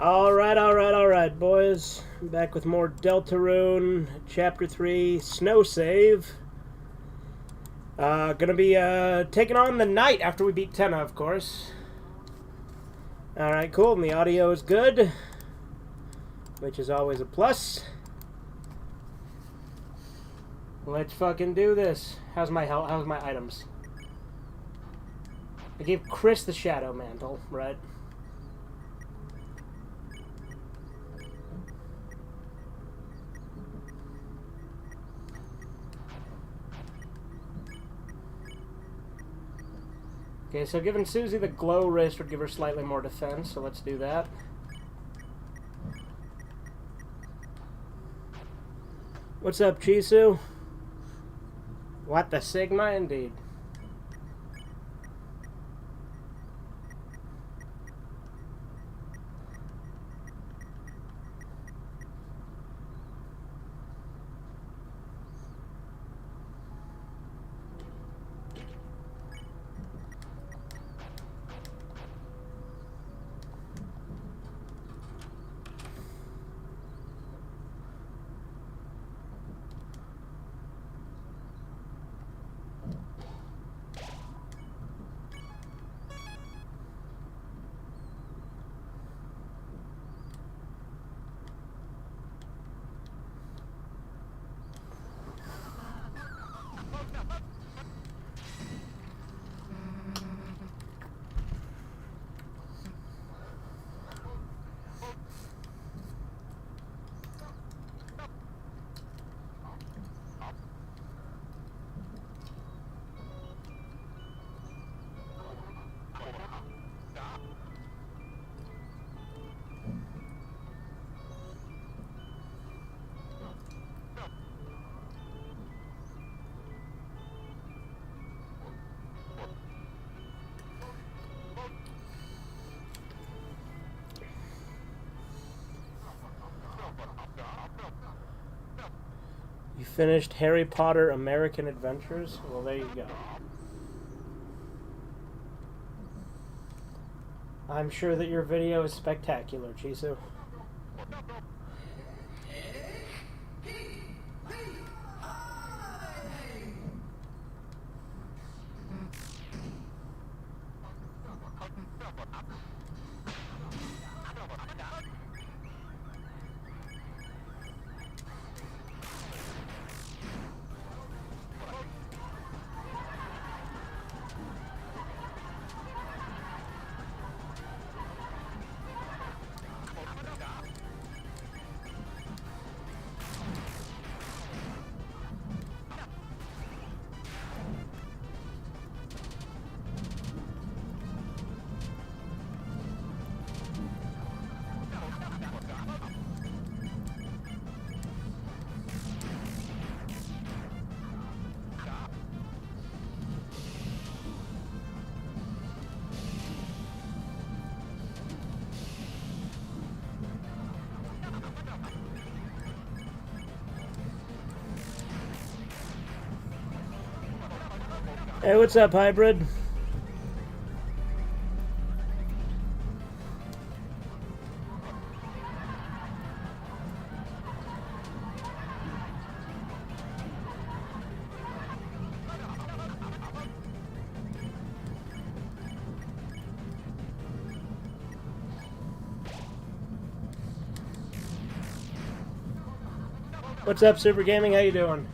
Alright, boys. I'm back with more Deltarune, Chapter 3, Snow Save. Gonna be taking on the night after we beat Tenna, of course. Alright, cool, and the audio is good, which is always a plus. Let's fucking do this. How's my health? How's my items? I gave Chris the Shadow Mantle, right? Okay, so giving Susie the glow wrist would give her slightly more defense, so let's do that. What's up, Chisu? What the Sigma, indeed. You finished Harry Potter American Adventures? Well, there you go. I'm sure that your video is spectacular, Chisu. Hey, what's up, Hybrid? What's up, Super Gaming? How you doing?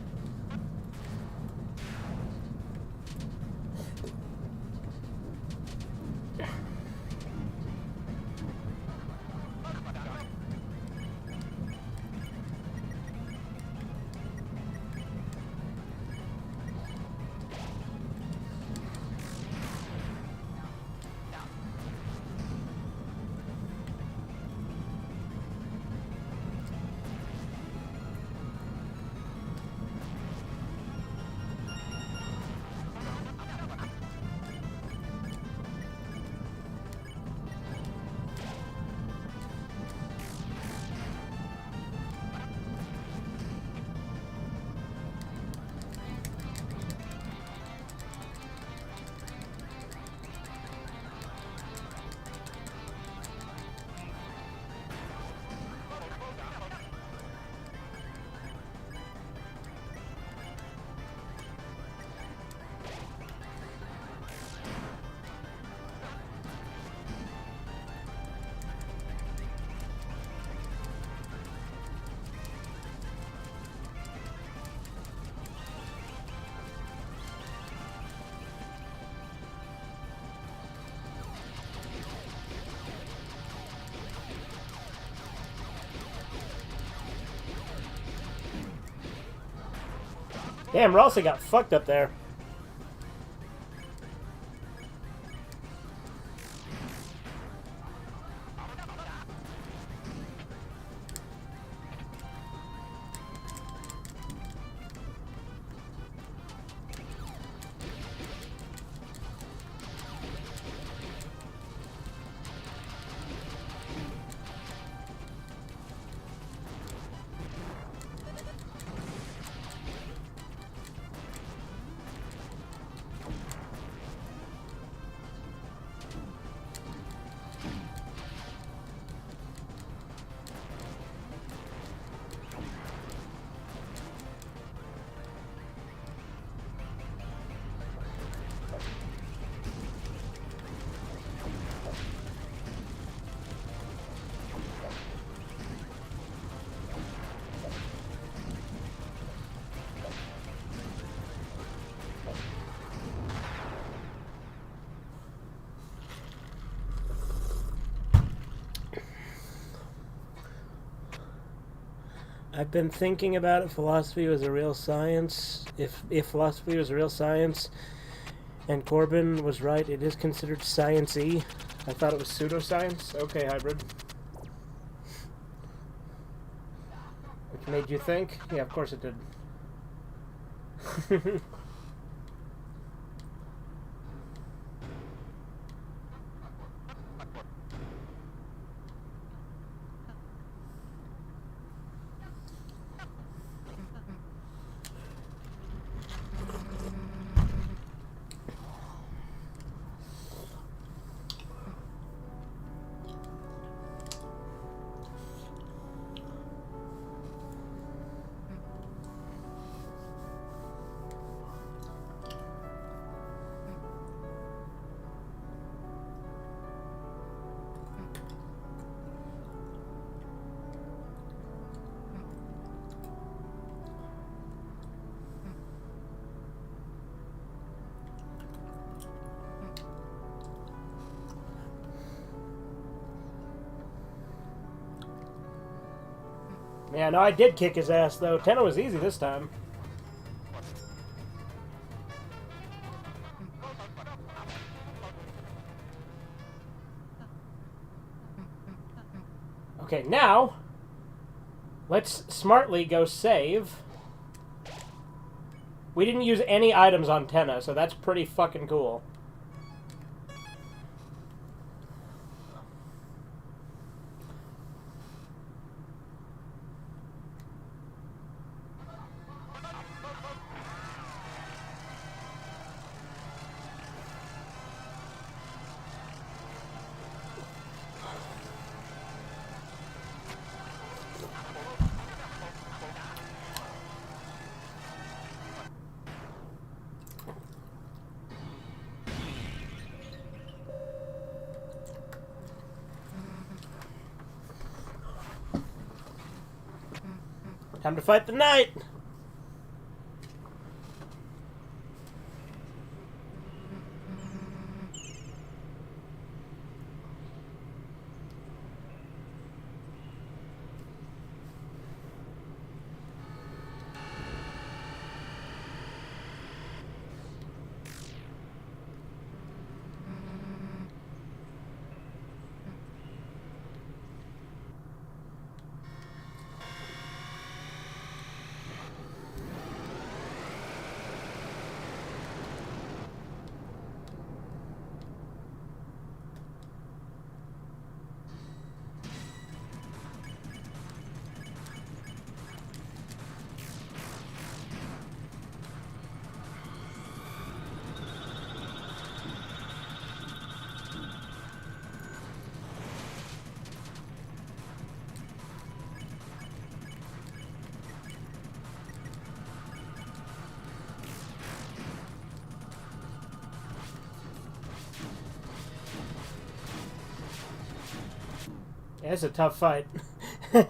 Damn, Rollin got fucked up there. I've been thinking about it. Philosophy was a real science. If philosophy was a real science, and Corbin was right, it is considered science-y. I thought it was pseudoscience. Okay, hybrid. Which made you think? Yeah, of course it did. Yeah, no, I did kick his ass, though. Tenna was easy this time. Okay, now, let's smartly go save. We didn't use any items on Tenna, so that's pretty fucking cool. Time to fight the knight! Yeah, it's a tough fight. Do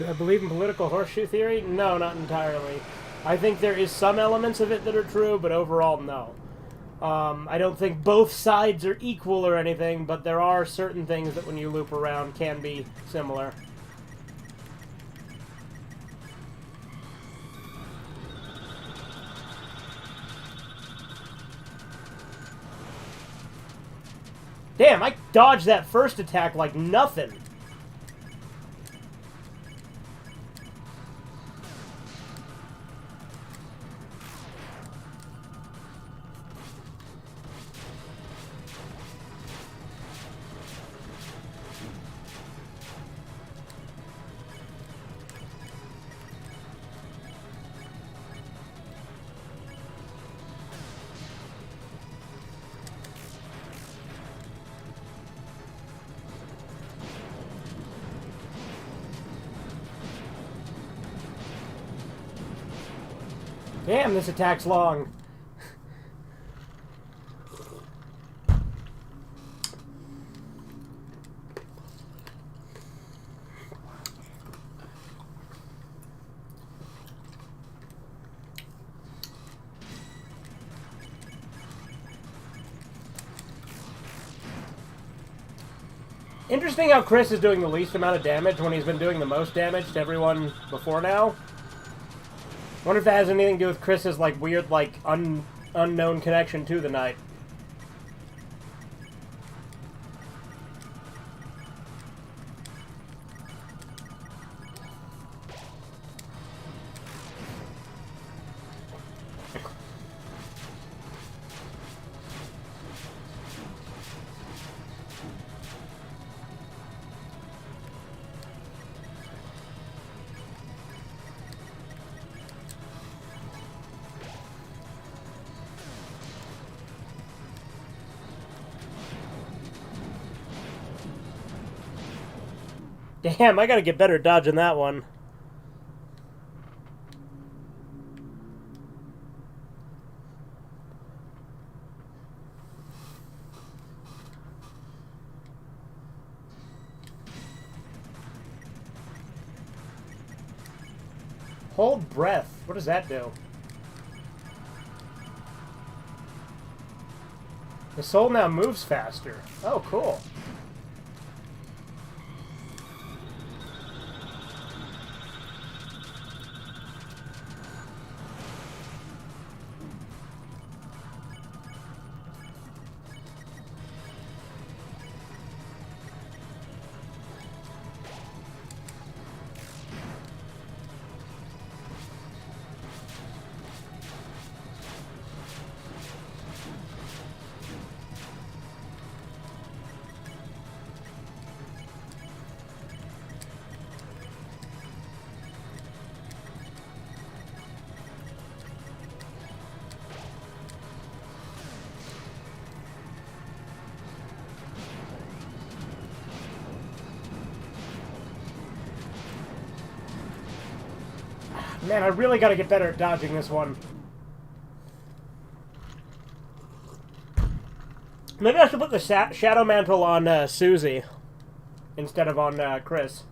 I believe in political horseshoe theory? No, not entirely. I think there is some elements of it that are true, but overall, no. I don't think both sides are equal or anything, but there are certain things that when you loop around can be similar. Damn, I dodged that first attack like nothing. Damn, this attack's long. Interesting how Chris is doing the least amount of damage when he's been doing the most damage to everyone before now. Wonder if that has anything to do with Chris's, like, weird, like, unknown connection to the knight. Damn, I gotta get better at dodging that one. Hold breath. What does that do? The soul now moves faster. Oh, cool. Man, I really gotta get better at dodging this one. Maybe I should put the Shadow Mantle on Susie instead of on Chris.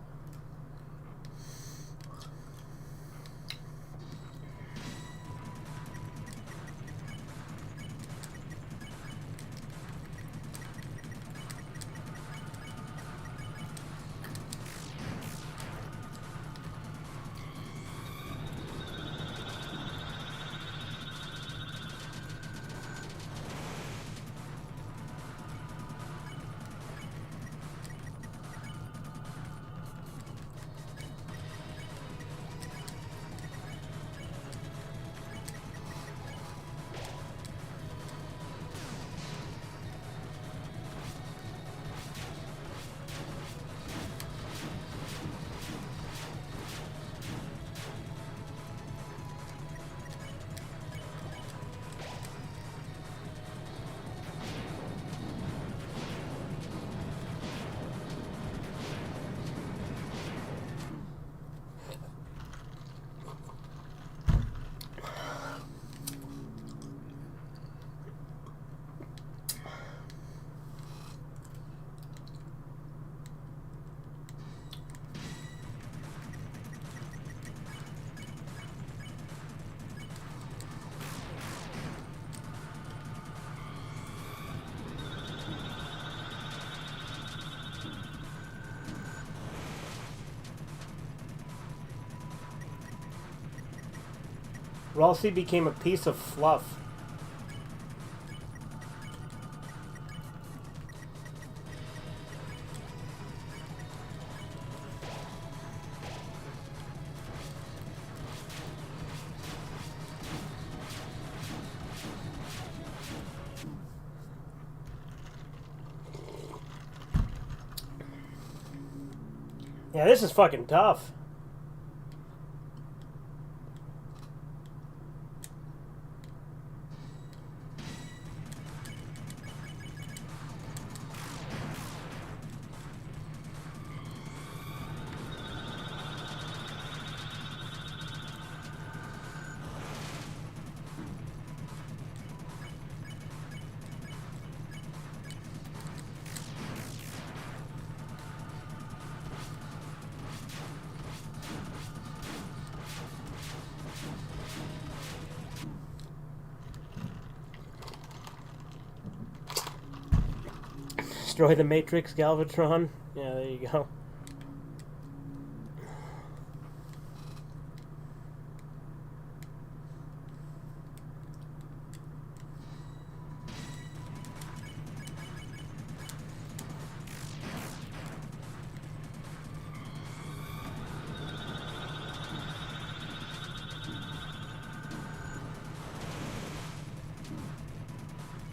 Ralsei became a piece of fluff. Yeah, this is fucking tough. Destroy the Matrix, Galvatron. Yeah, there you go.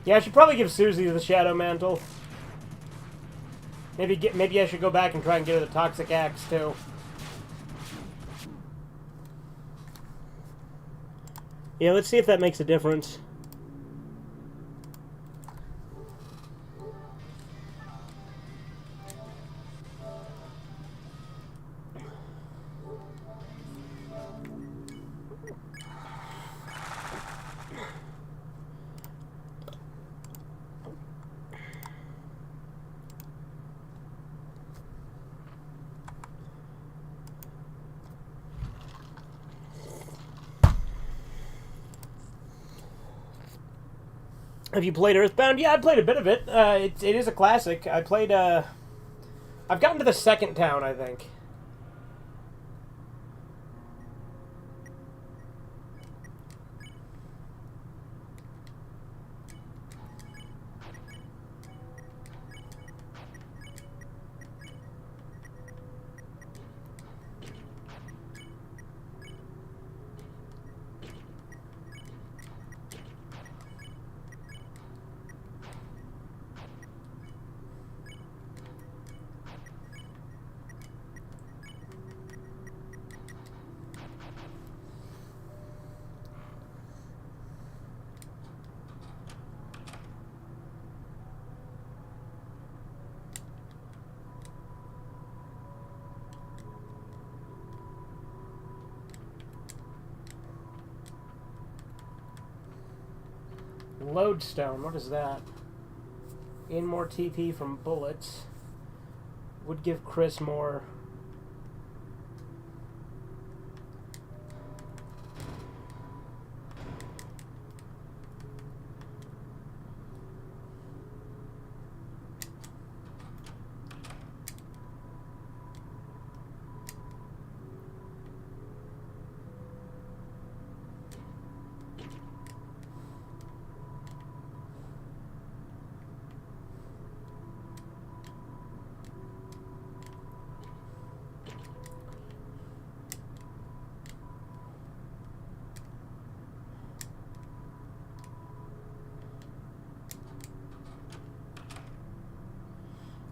Yeah, I should probably give Susie the Shadow Mantle. Maybe I should go back and try and get her the Toxic Axe, too. Yeah, let's see if that makes a difference. Have you played Earthbound? Yeah, I played a bit of it. It is a classic. I played, I've gotten to the second town, I think. Lodestone, what is that? Gain more TP from bullets. Would give Chris more.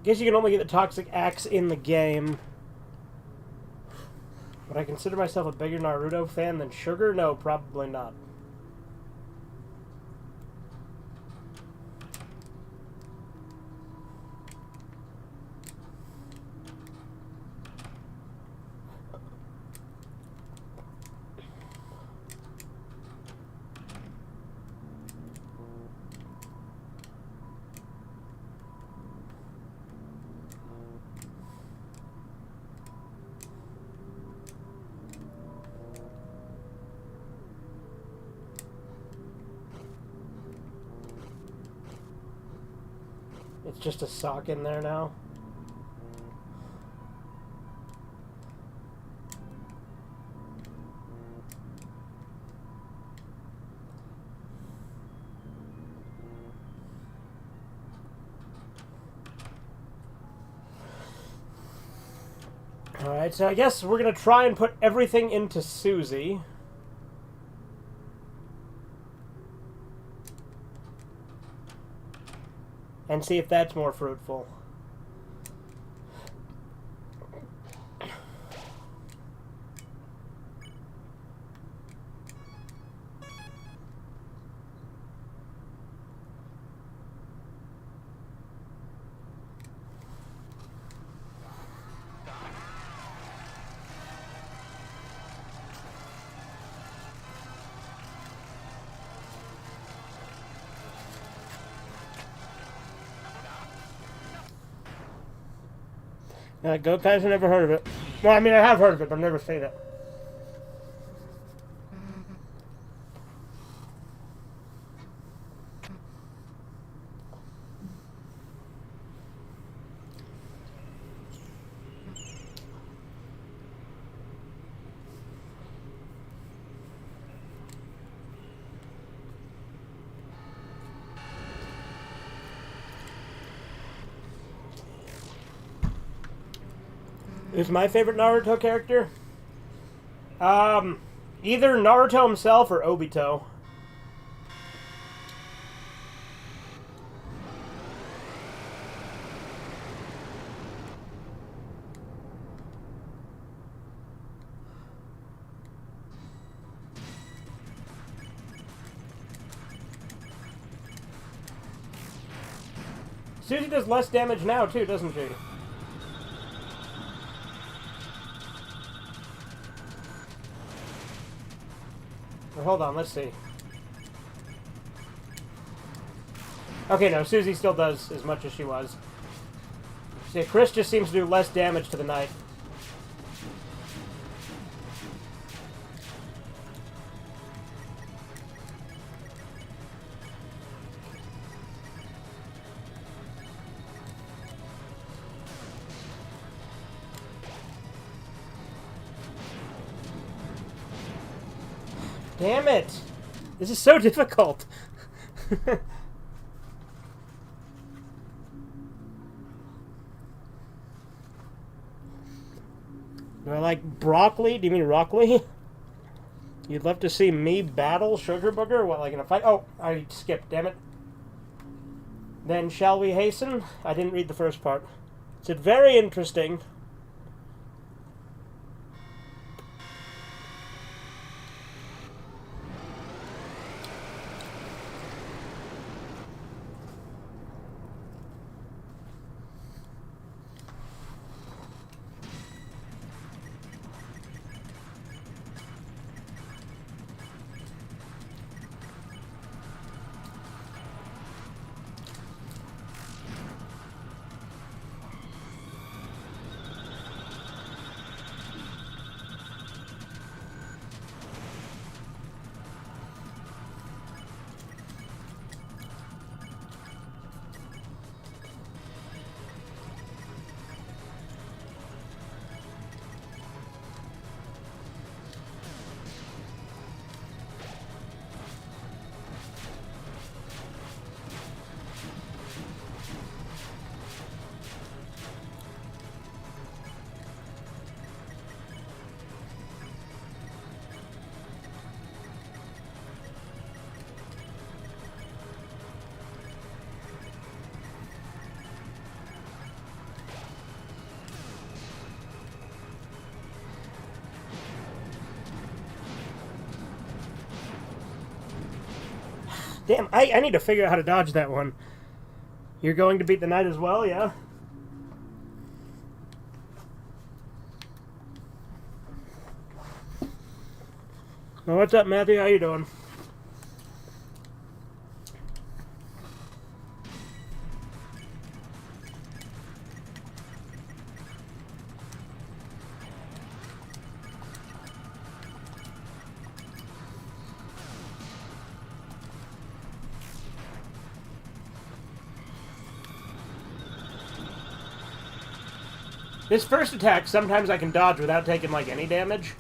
Guess you can only get the Toxic Axe in the game. Would I consider myself a bigger Naruto fan than Sugar? No, probably not. It's just a sock in there now. Alright, so I guess we're going to try and put everything into Susie. And see if that's more fruitful. Gokai's, I've never heard of it. Well, I mean, I have heard of it, but I've never seen it. Who's my favorite Naruto character? Either Naruto himself or Obito. Susie does less damage now, too, doesn't she? Hold on, let's see. Okay, no, Susie still does as much as she was. See, Chris just seems to do less damage to the knight. Damn it! This is so difficult. Do I like broccoli? Do you mean broccoli? You'd love to see me battle Sugar Booger? What, like in a fight? Oh, I skipped, damn it. Then shall we hasten? I didn't read the first part. It said very interesting. Damn, I need to figure out how to dodge that one. You're going to beat the knight as well, yeah? Well, what's up, Matthew? How you doing? This first attack, sometimes I can dodge without taking, like, any damage.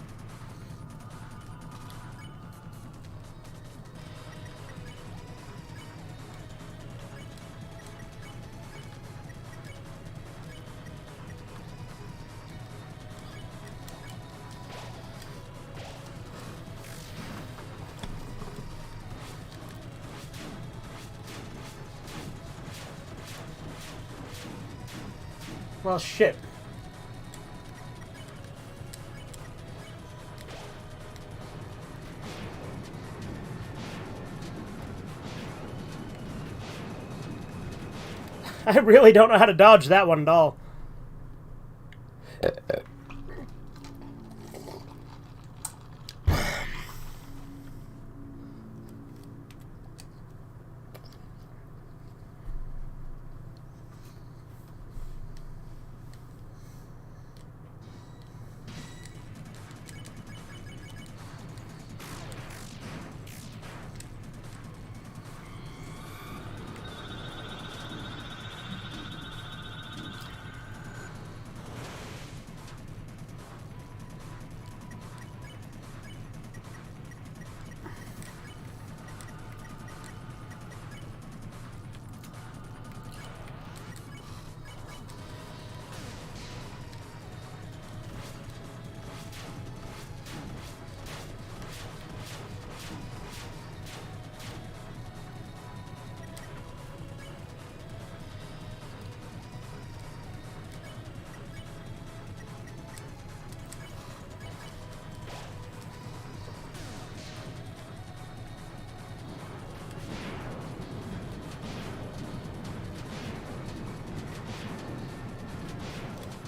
Well, shit. I really don't know how to dodge that one at all.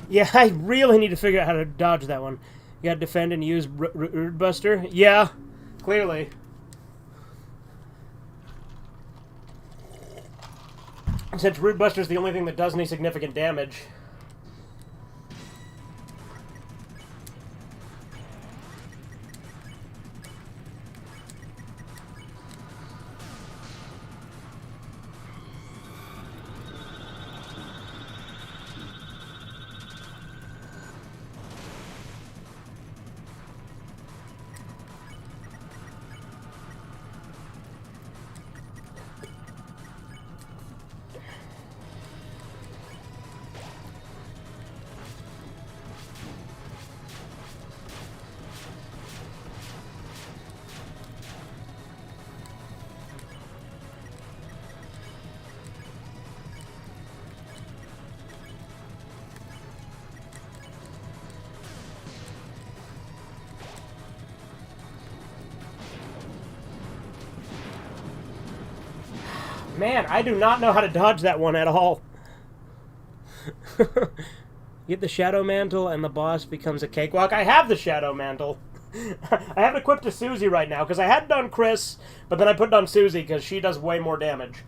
Yeah, I really need to figure out how to dodge that one. You gotta defend and use Root Buster? Yeah, clearly. Since Root Buster is the only thing that does any significant damage. Man, I do not know how to dodge that one at all. Get the Shadow Mantle and the boss becomes a cakewalk. I have the Shadow Mantle. I have it equipped to Susie right now, because I had it on Chris, but then I put it on Susie, because she does way more damage.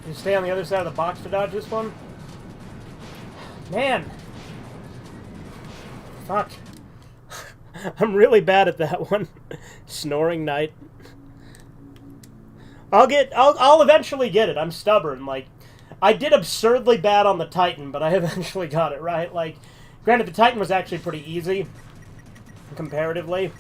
You stay on the other side of the box to dodge this one? Man! Fuck. I'm really bad at that one. Snoring Knight. I'll eventually get it. I'm stubborn. Like, I did absurdly bad on the Titan, but I eventually got it right. Like, granted, the Titan was actually pretty easy, comparatively.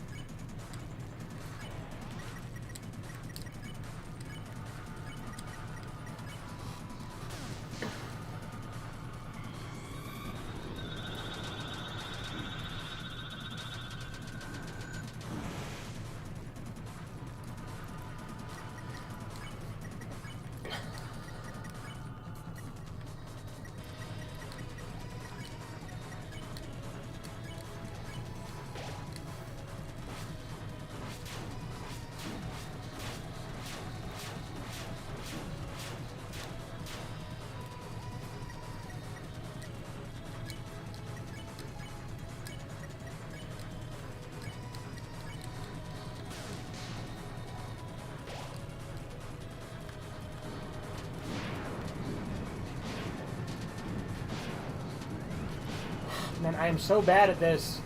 Man, I am so bad at this.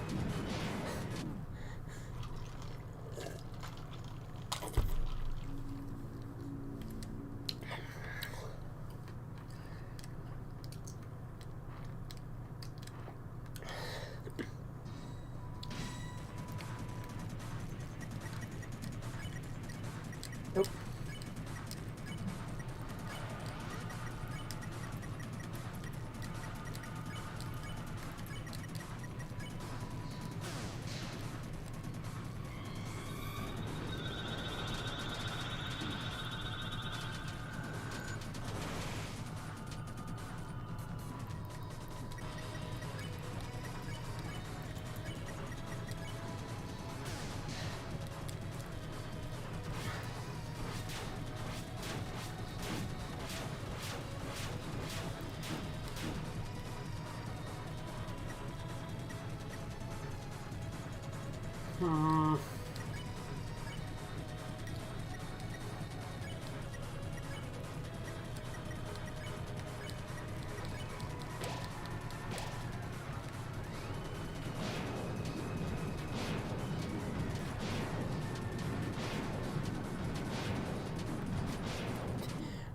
Nope.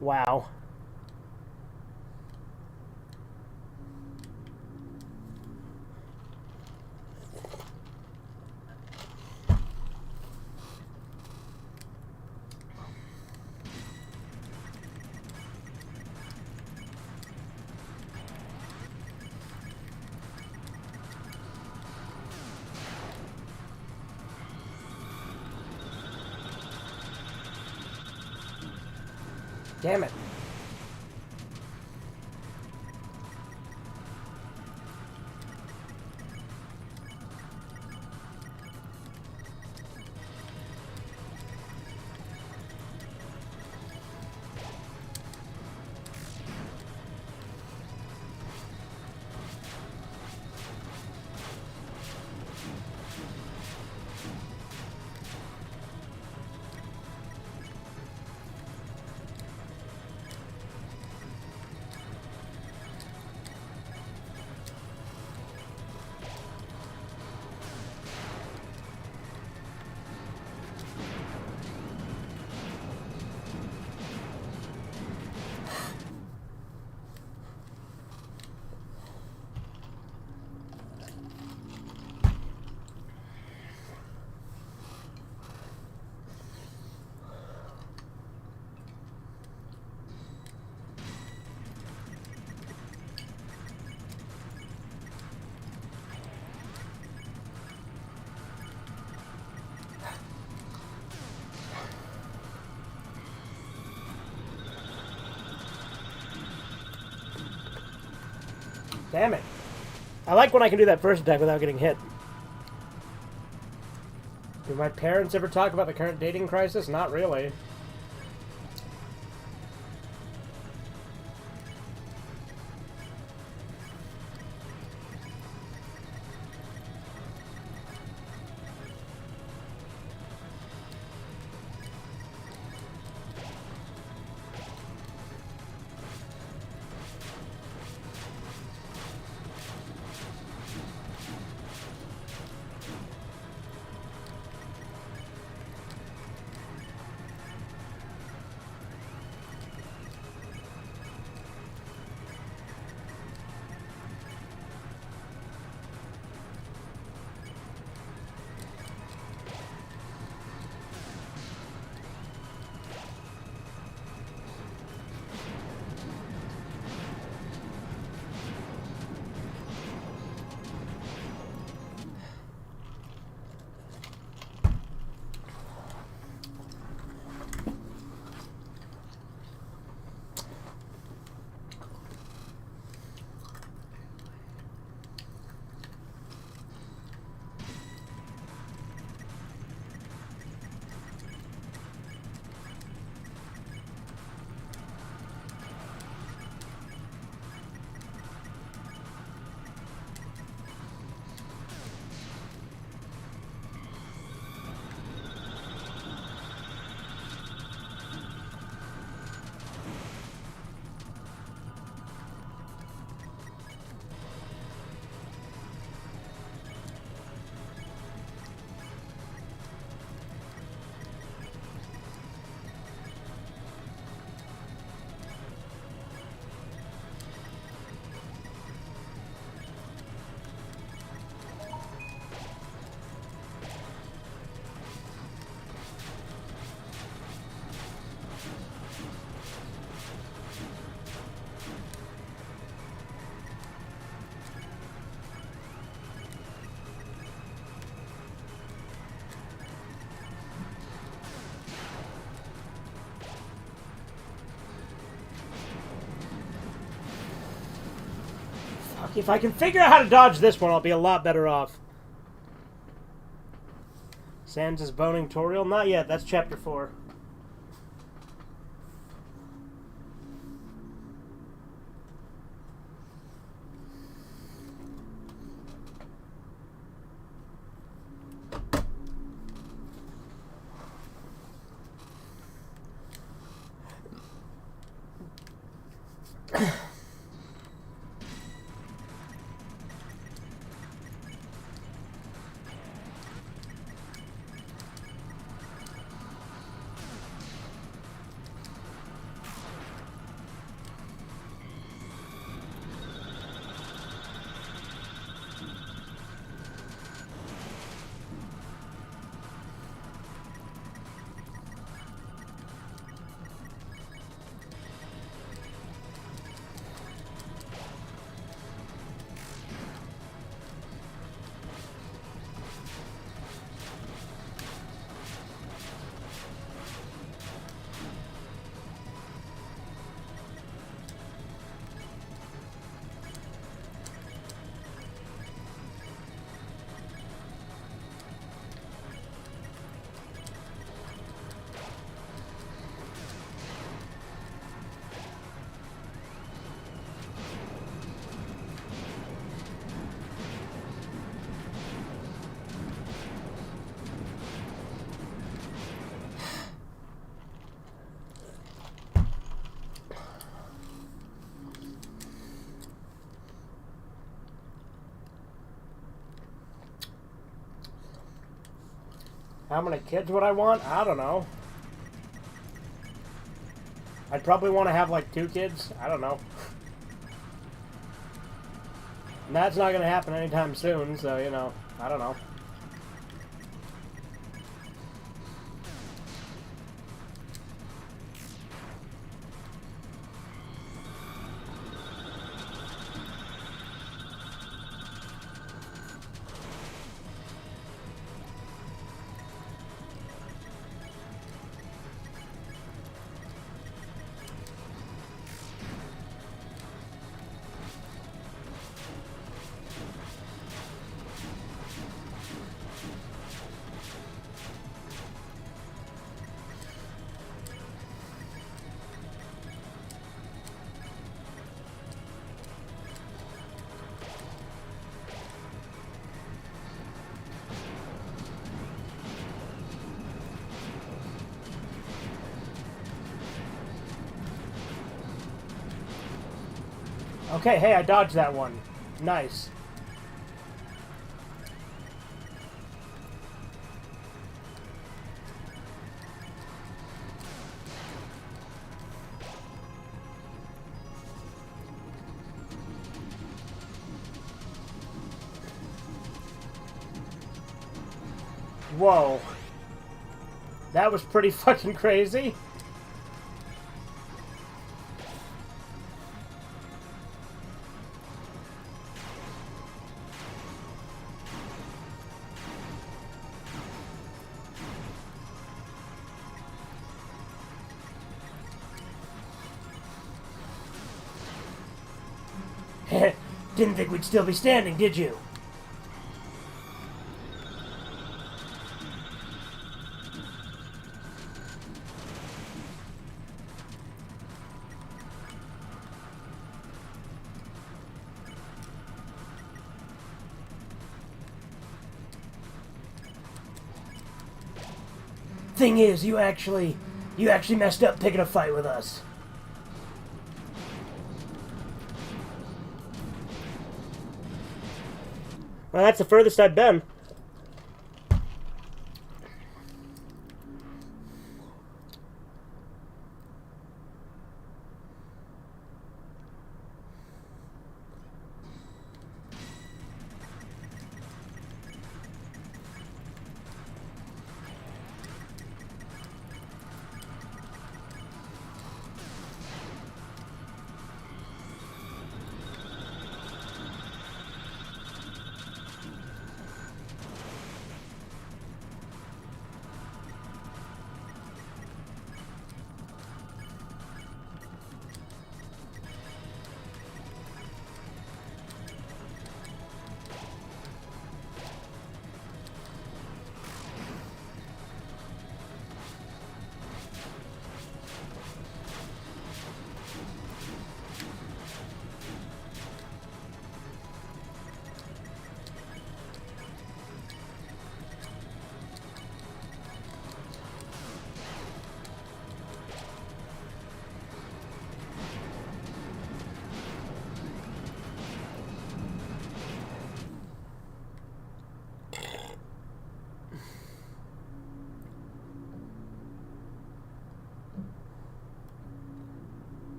Wow. Damn it. Damn it. I like when I can do that first attack without getting hit. Do my parents ever talk about the current dating crisis? Not really. If I can figure out how to dodge this one, I'll be a lot better off. Sans' boning tutorial? Not yet. That's chapter 4. How many kids would I want? I don't know. I'd probably want to have like 2 kids. I don't know. And that's not going to happen anytime soon, so, you know, I don't know. Okay, hey, I dodged that one. Nice. Whoa. That was pretty fucking crazy. Didn't think we'd still be standing, did you? Thing is, you actually messed up picking a fight with us. Well, that's the furthest I've been.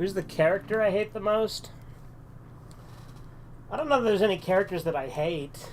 Who's the character I hate the most? I don't know if there's any characters that I hate.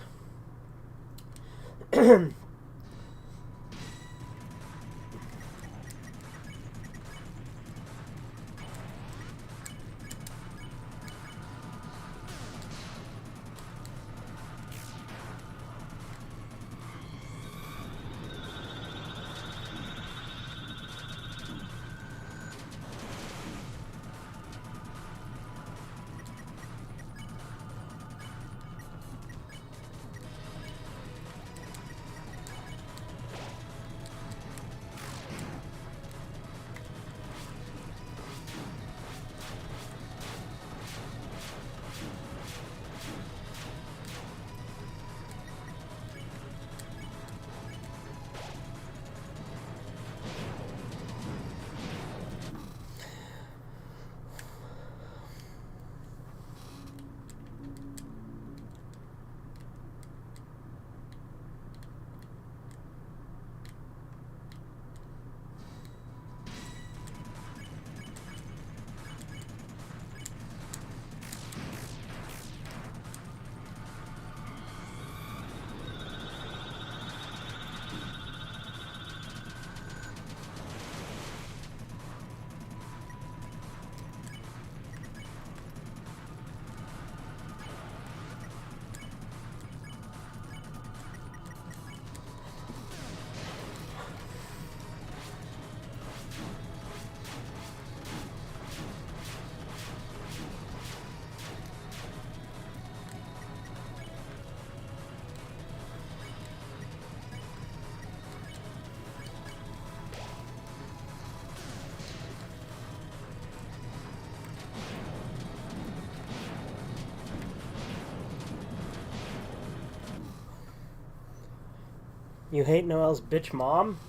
You hate Noelle's bitch mom?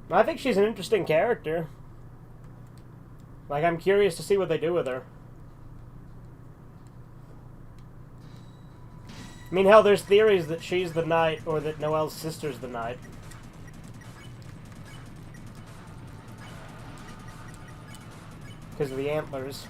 I think she's an interesting character. Like, I'm curious to see what they do with her. I mean, hell, there's theories that she's the knight or that Noelle's sister's the knight. Because of the antlers.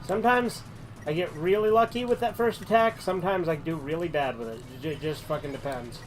Sometimes I get really lucky with that first attack. Sometimes I do really bad with it. It just fucking depends.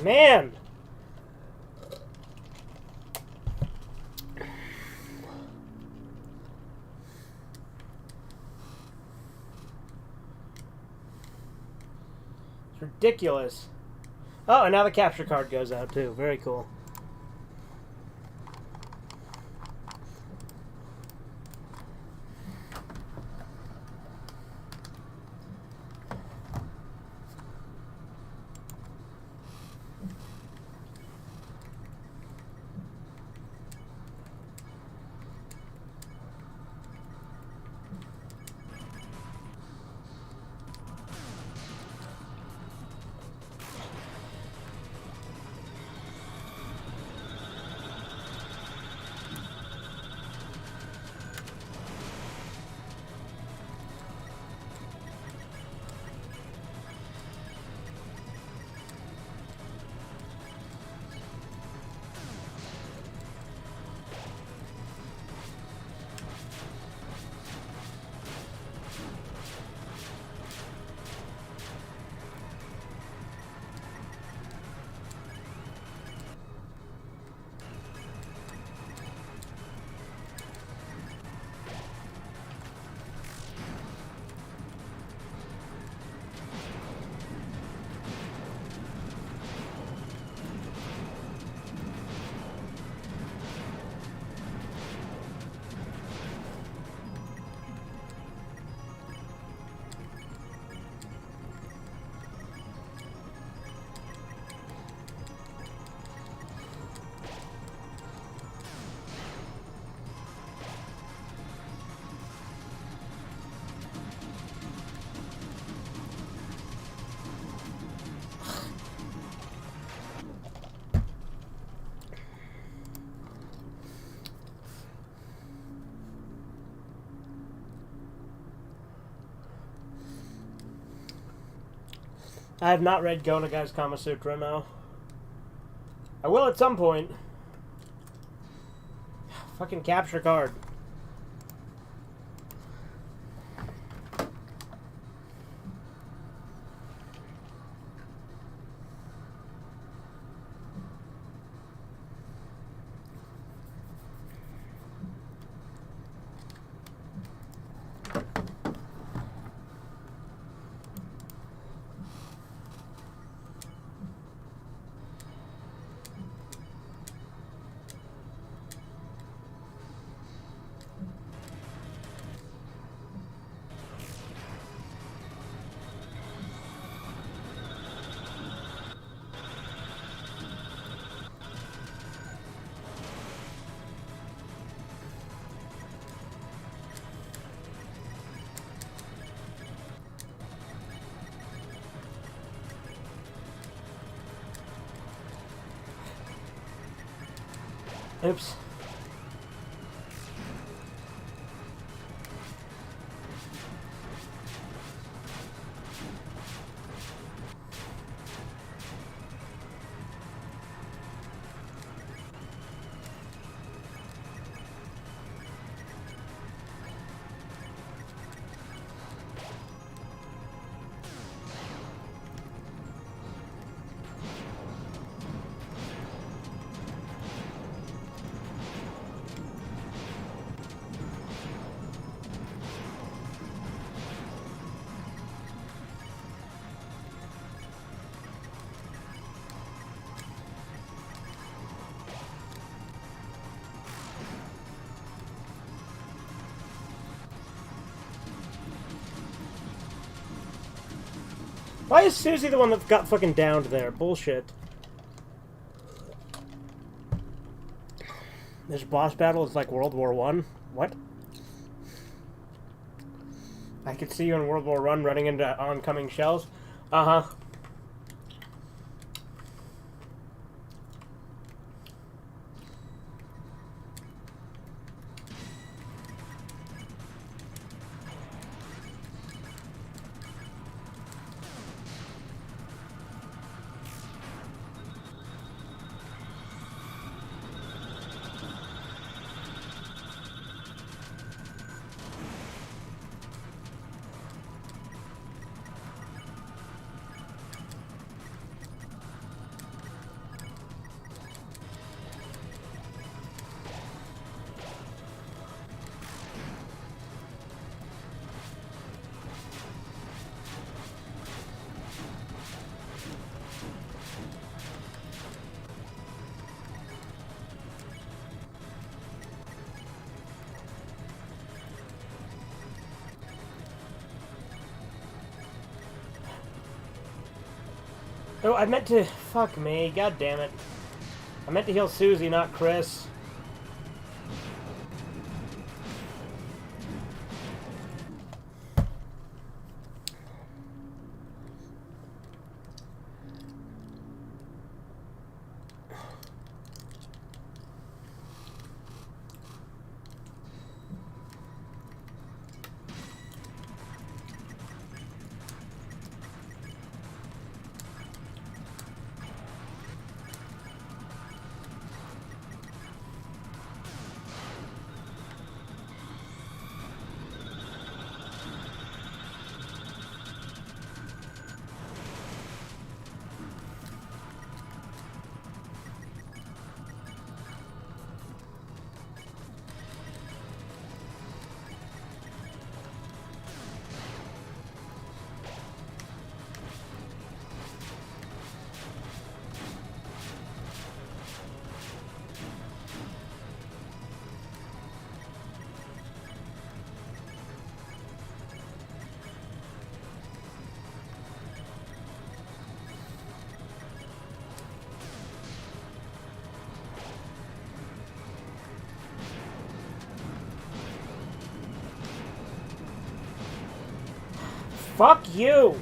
Man! It's ridiculous. Oh, and now the capture card goes out too. Very cool. I have not read Gonagai's Kama Sutra, no. I will at some point. Fucking capture card. Oops. Why is Susie the one that got fucking downed there? Bullshit. This boss battle is like World War I? What? I could see you in World War I running into oncoming shells. Uh-huh. Oh, I meant to... Fuck me. God damn it. I meant to heal Susie, not Chris. Fuck you!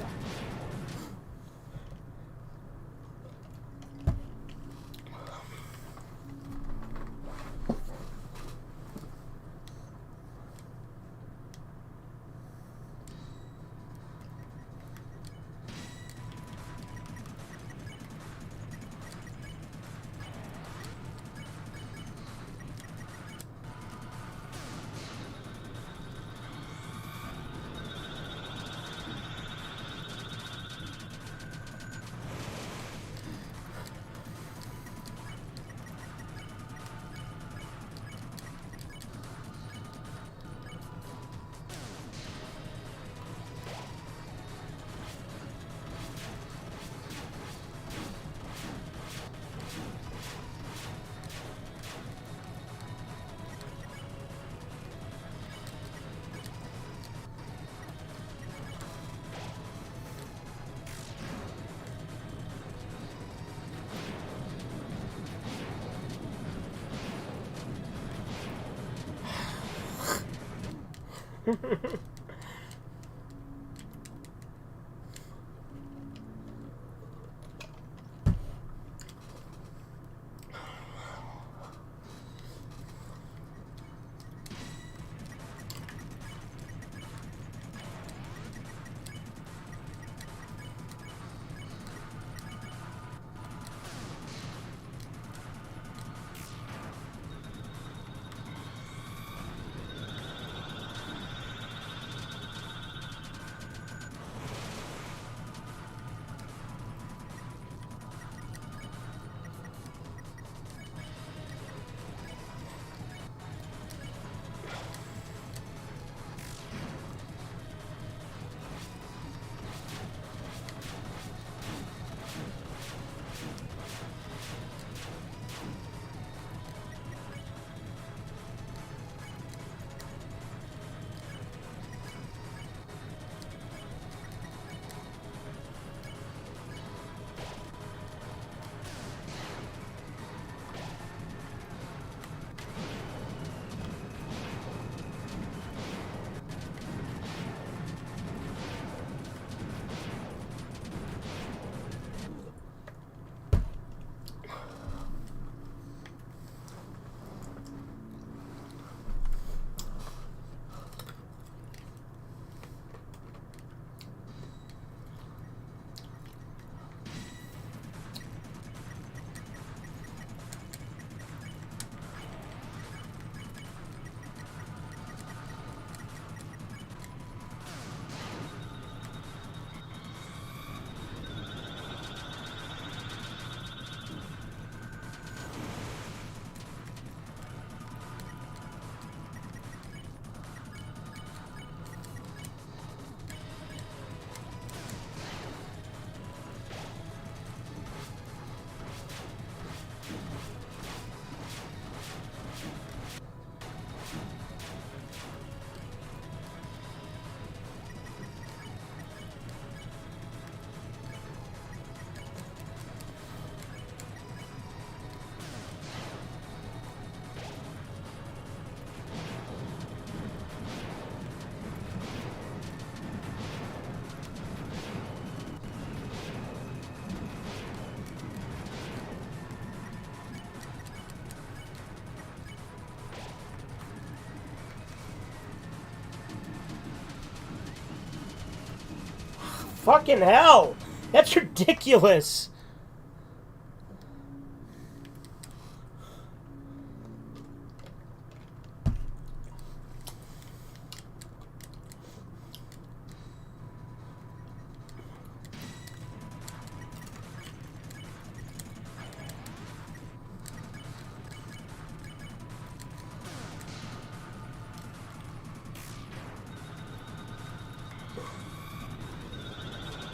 Fucking hell! That's ridiculous!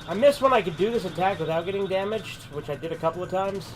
I miss when I could do this attack without getting damaged, which I did a couple of times.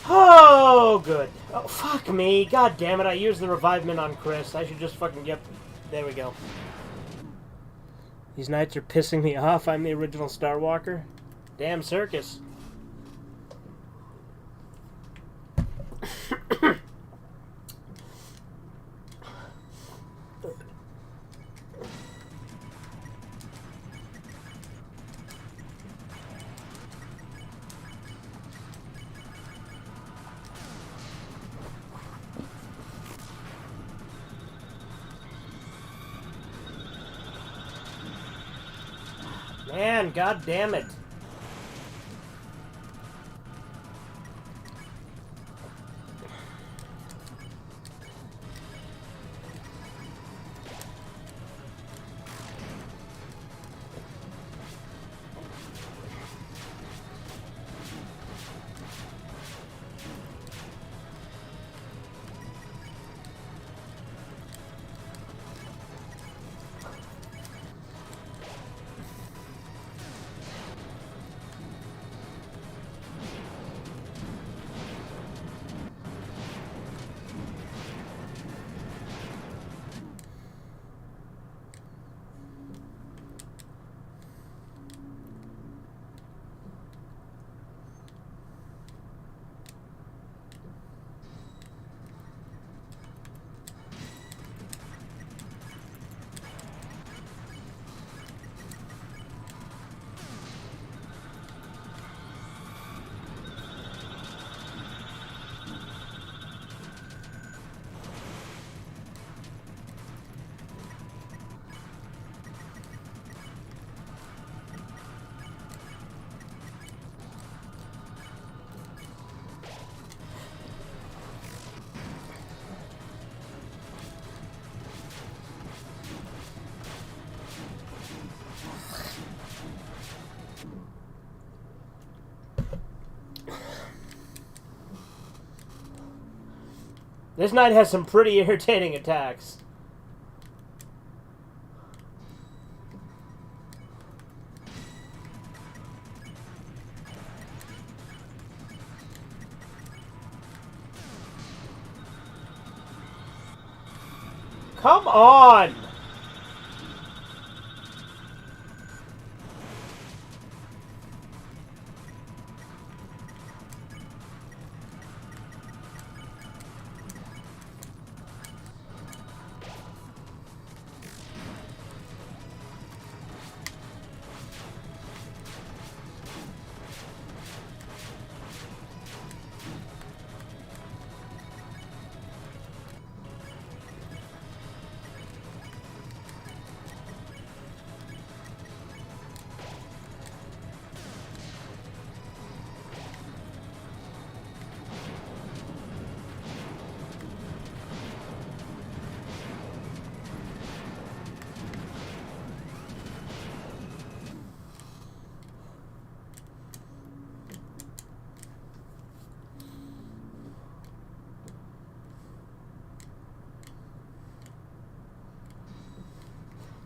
Oh, good. Oh, fuck me. God damn it, I used the revivement on Chris. I should just fucking get... There we go. These knights are pissing me off. I'm the original Star Walker. Damn circus. Man, god damn it. This knight has some pretty irritating attacks. Come on!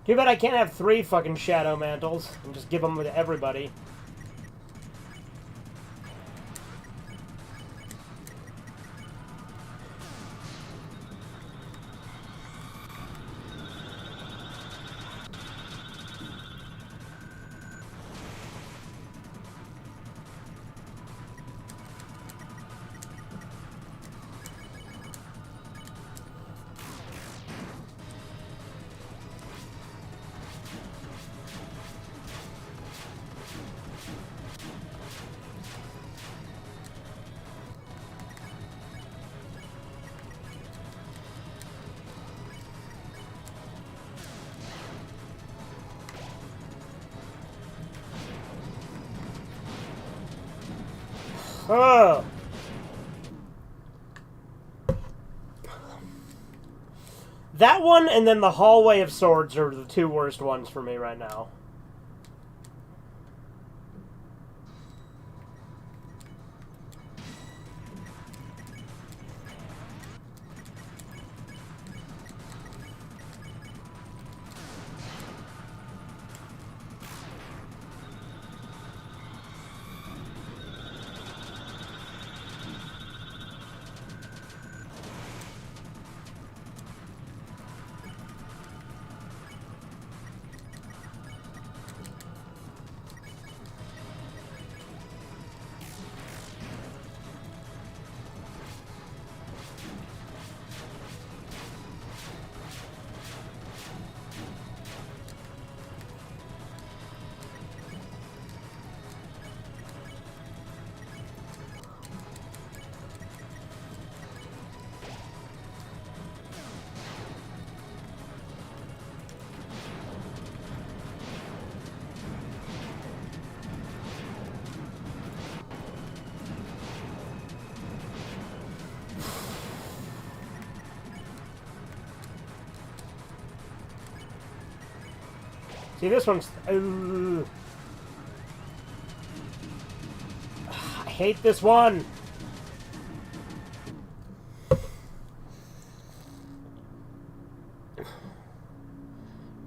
Too bad I can't have 3 fucking Shadow Mantles and just give them to everybody. Oh. That one and then the Hallway of Swords are the 2 worst ones for me right now. See, this one's... I hate this one!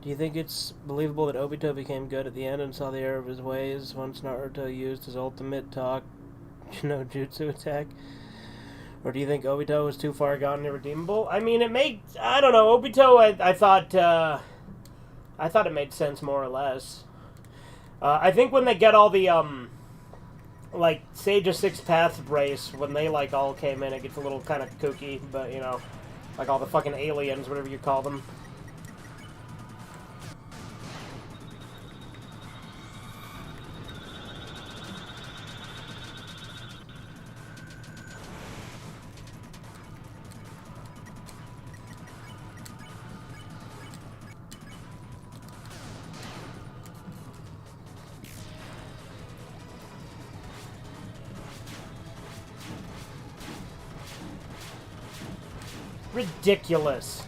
Do you think it's believable that Obito became good at the end and saw the error of his ways once Naruto used his ultimate talk, no jutsu attack? Or do you think Obito was too far gone and irredeemable? I mean, it made... I don't know, Obito, I thought it made sense, more or less. I think when they get all the, like, Sage of Six Paths race, when they, like, all came in, it gets a little kind of kooky, but, you know, like all the fucking aliens, whatever you call them. Ridiculous.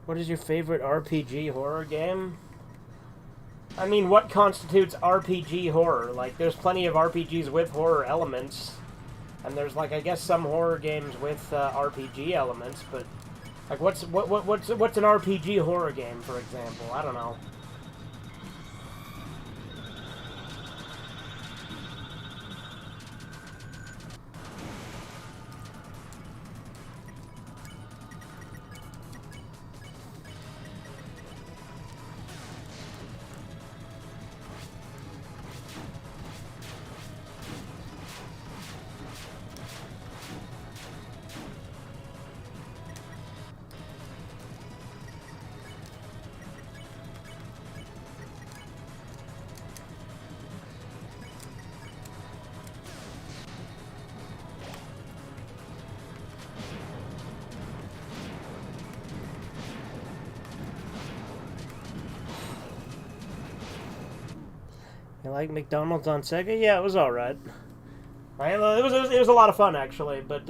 What is your favorite RPG horror game? I mean, what constitutes RPG horror? Like, there's plenty of RPGs with horror elements, and there's, like, I guess some horror games with RPG elements, but like, what's an RPG horror game, for example? I don't know. You like McDonald's on Sega? Yeah, it was alright. It was a lot of fun, actually, but,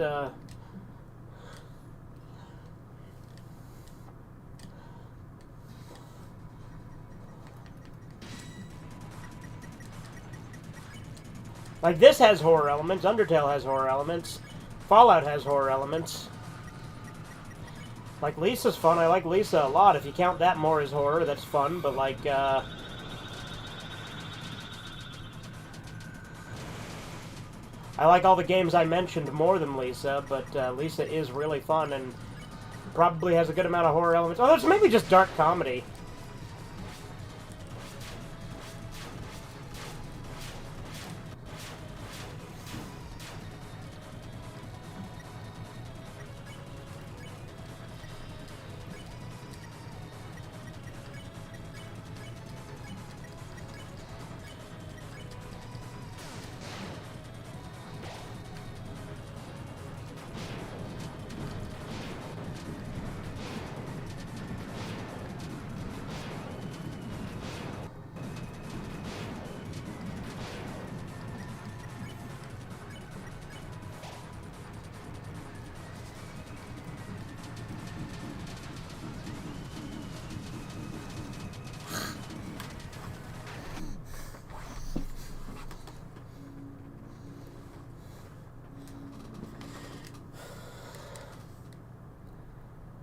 like, this has horror elements, Undertale has horror elements, Fallout has horror elements. Like, Lisa's fun, I like Lisa a lot. If you count that more as horror, that's fun, but, like, I like all the games I mentioned more than Lisa, but Lisa is really fun and probably has a good amount of horror elements. Oh, it's maybe just dark comedy.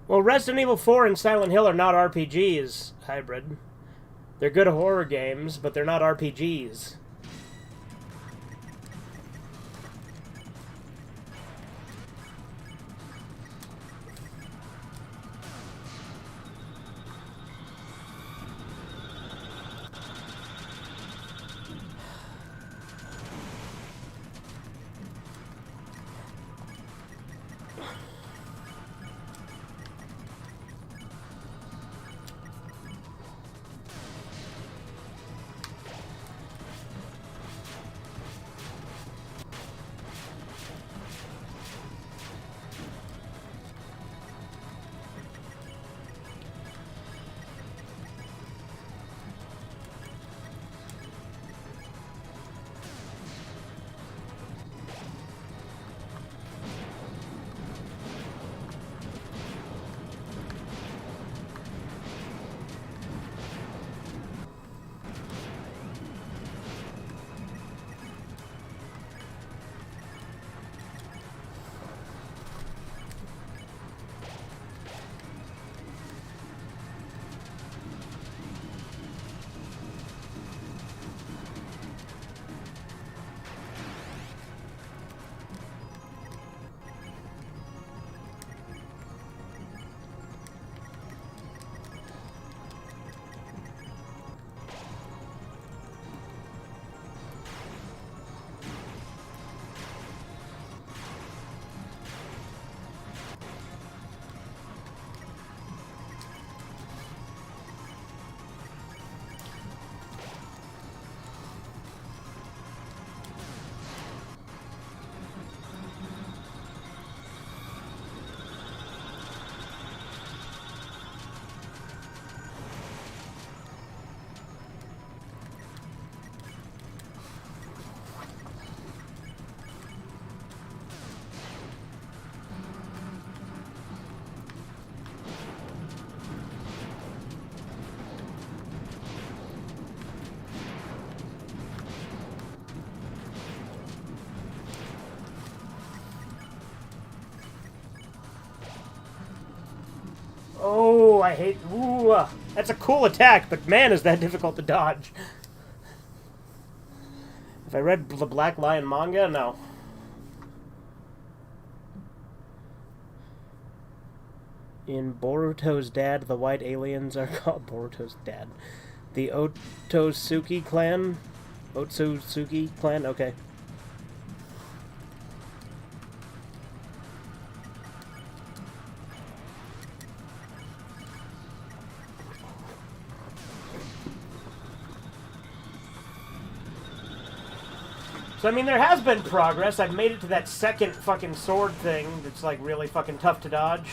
Well, Resident Evil 4 and Silent Hill are not RPGs, Hybrid. They're good horror games, but they're not RPGs. Ooh, I hate... Ooh, that's a cool attack, but man, is that difficult to dodge. Have I read the Black Lion manga? No. In Boruto's dad, the white aliens are called... Boruto's dad. The Otsutsuki clan? Otsutsuki clan? Okay. So, I mean, there has been progress. I've made it to that second fucking sword thing that's, like, really fucking tough to dodge.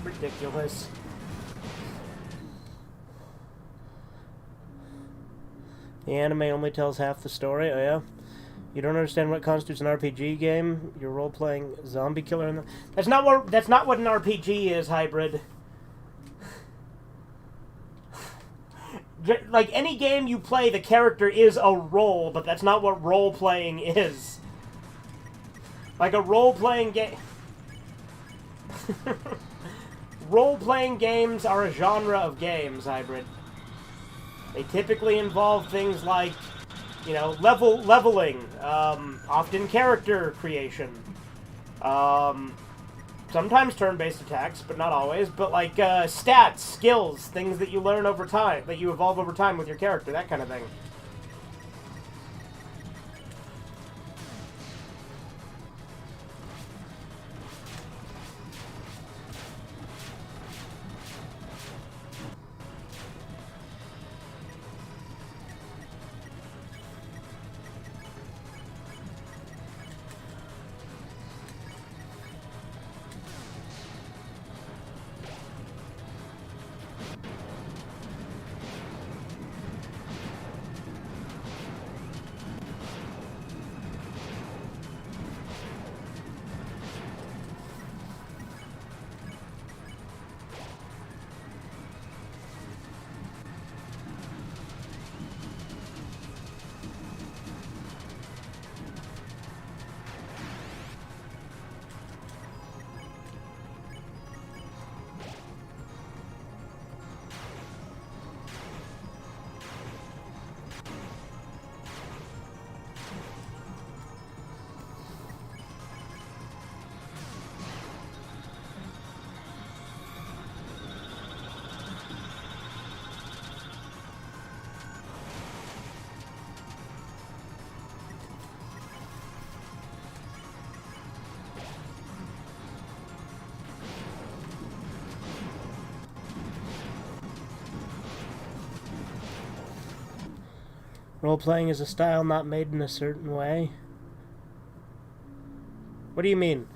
Ridiculous. The anime only tells half the story. Oh yeah, you don't understand what constitutes an RPG game. You're role-playing zombie killer. That's not what an RPG is, Hybrid. Like any game you play, the character is a role, but that's not what role-playing is. Like a role-playing game. Role-playing games are a genre of games, Hybrid. They typically involve things like, you know, leveling, often character creation, sometimes turn-based attacks, but not always, but like stats, skills, things that you learn over time, that you evolve over time with your character, that kind of thing. Role-playing is a style not made in a certain way. What do you mean?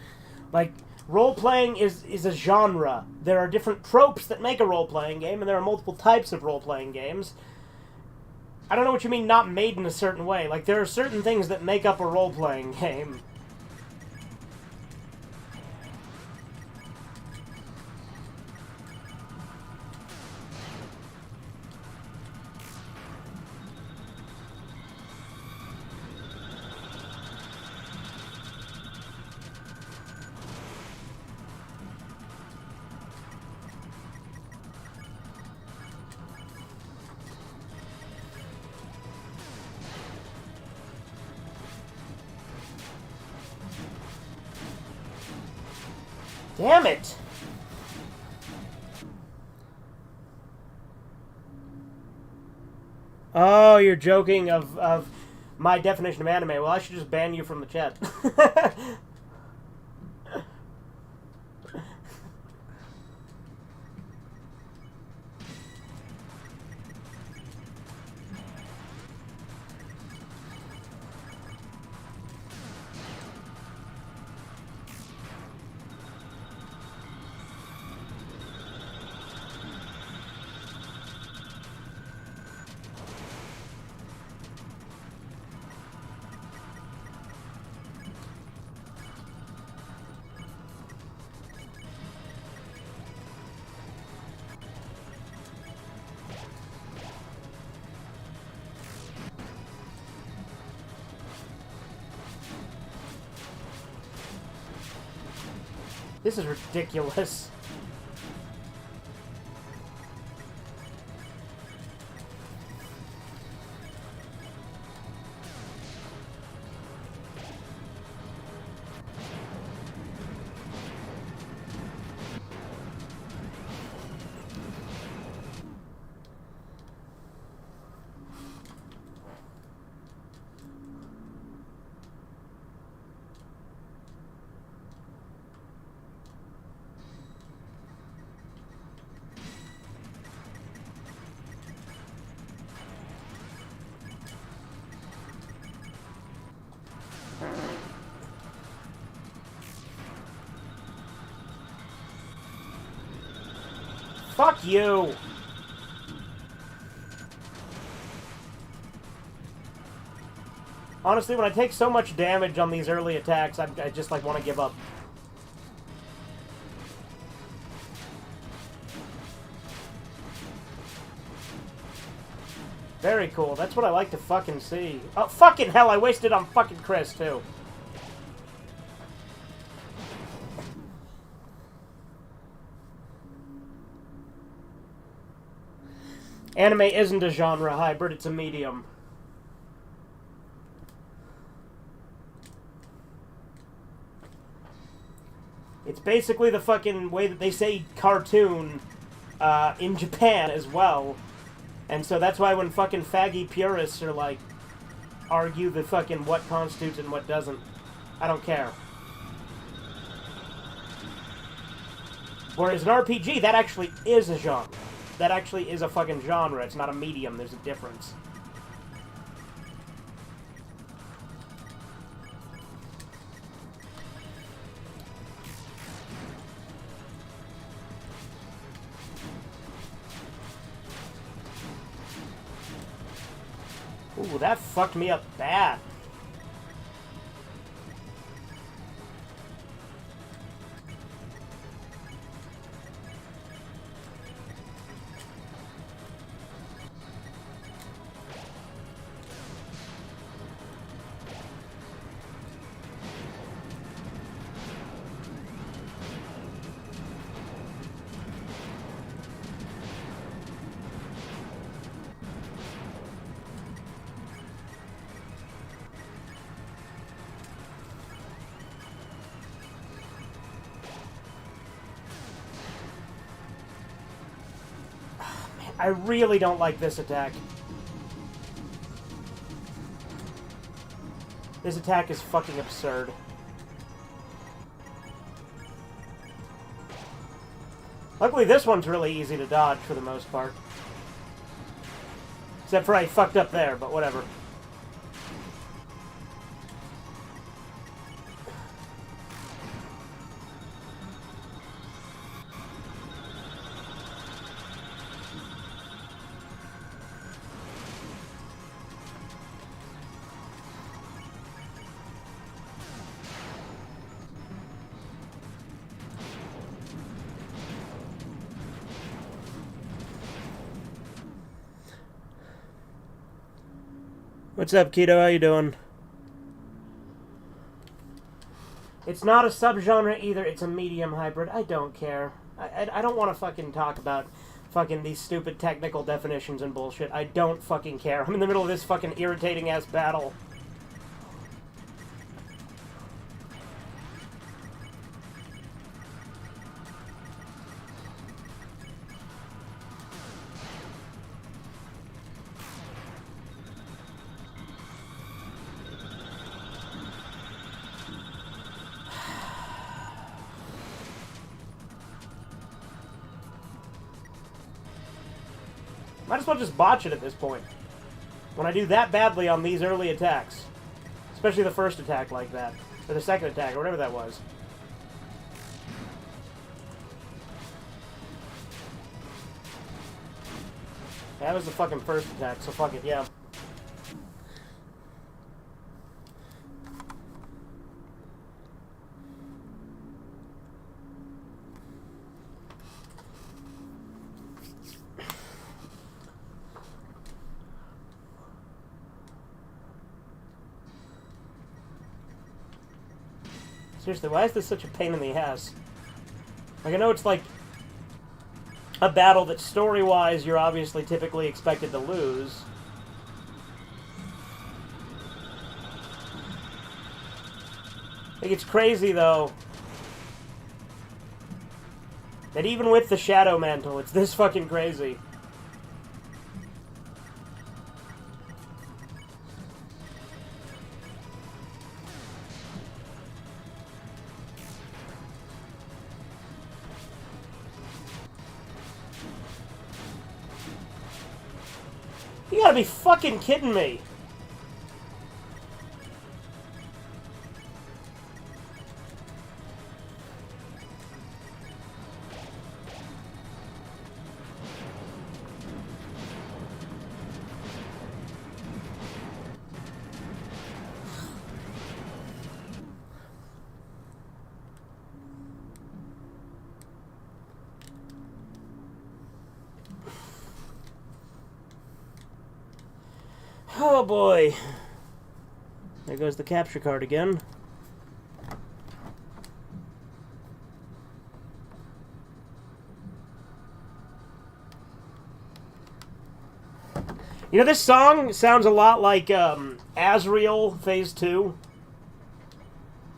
Like, role-playing is a genre. There are different tropes that make a role-playing game, and there are multiple types of role-playing games. I don't know what you mean not made in a certain way. Like, there are certain things that make up a role-playing game. Damn it! Oh, you're joking of my definition of anime. Well, I should just ban you from the chat. This is ridiculous. Fuck you! Honestly, when I take so much damage on these early attacks, I just, like, want to give up. Very cool. That's what I like to fucking see. Oh, fucking hell, I wasted on fucking Chris, too. Anime isn't a genre hybrid, it's a medium. It's basically the fucking way that they say cartoon in Japan as well. And so that's why when fucking faggy purists are like, argue the fucking what constitutes and what doesn't, I don't care. Whereas an RPG, that actually is a genre. That actually is a fucking genre. It's not a medium. There's a difference. Ooh, that fucked me up bad. I really don't like this attack. This attack is fucking absurd. Luckily, this one's really easy to dodge for the most part. Except for I fucked up there, but whatever. What's up, Keto? How you doing? It's not a subgenre either. It's a medium hybrid. I don't care. I don't want to fucking talk about fucking these stupid technical definitions and bullshit. I don't fucking care. I'm in the middle of this fucking irritating-ass battle. Might as well just botch it at this point. When I do that badly on these early attacks. Especially the first attack like that. Or the second attack, or whatever that was. That was the fucking first attack, so fuck it, yeah. Seriously, why is this such a pain in the ass? Like, I know it's like a battle that story-wise you're obviously typically expected to lose. Like, it's crazy, though, that even with the Shadow Mantle, it's this fucking crazy. You gotta be fucking kidding me. Oh boy. There goes the capture card again. You know, this song sounds a lot like Azrael Phase 2.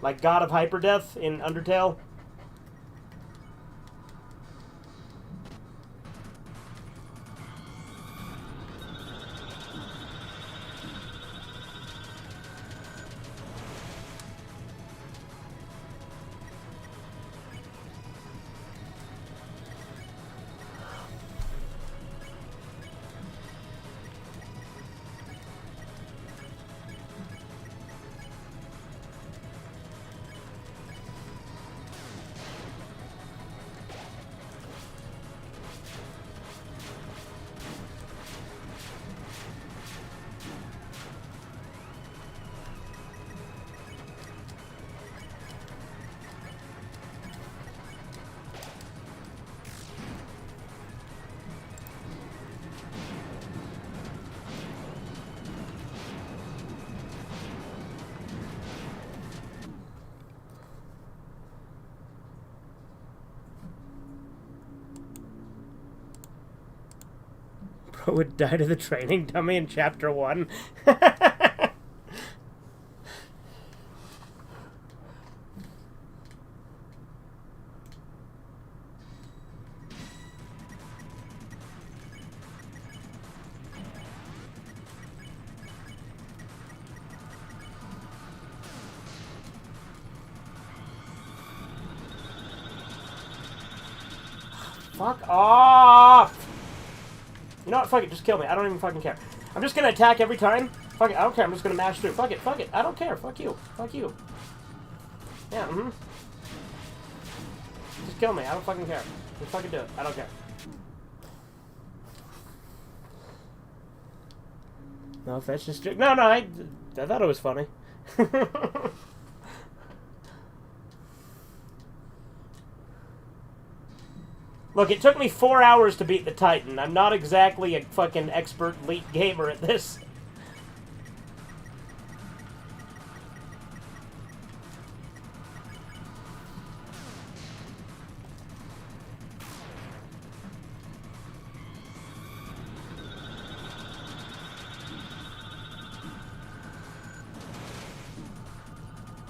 Like God of Hyperdeath in Undertale. Would die to the training dummy in Chapter 1. Fuck off! You know what? Fuck it. Just kill me. I don't even fucking care. I'm just gonna attack every time. Fuck it. I don't care. I'm just gonna mash through. Fuck it. Fuck it. I don't care. Fuck you. Fuck you. Yeah, Just kill me. I don't fucking care. Just fucking do it. I don't care. No, that's just... No, I thought it was funny. Look, it took me 4 hours to beat the Titan. I'm not exactly a fucking expert elite gamer at this.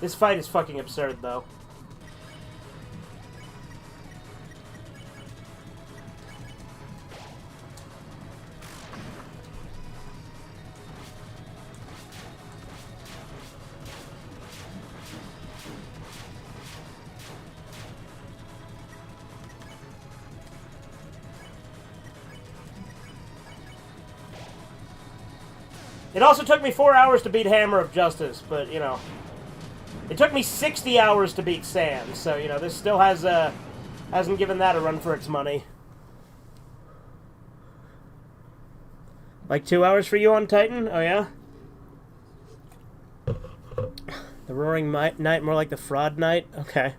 This fight is fucking absurd, though. It also took me 4 hours to beat Hammer of Justice, but, you know... It took me 60 hours to beat Sand, so, you know, this still has, hasn't given that a run for its money. Like 2 hours for you on Titan? Oh, yeah? The Roaring Night, more like the Fraud Night? Okay.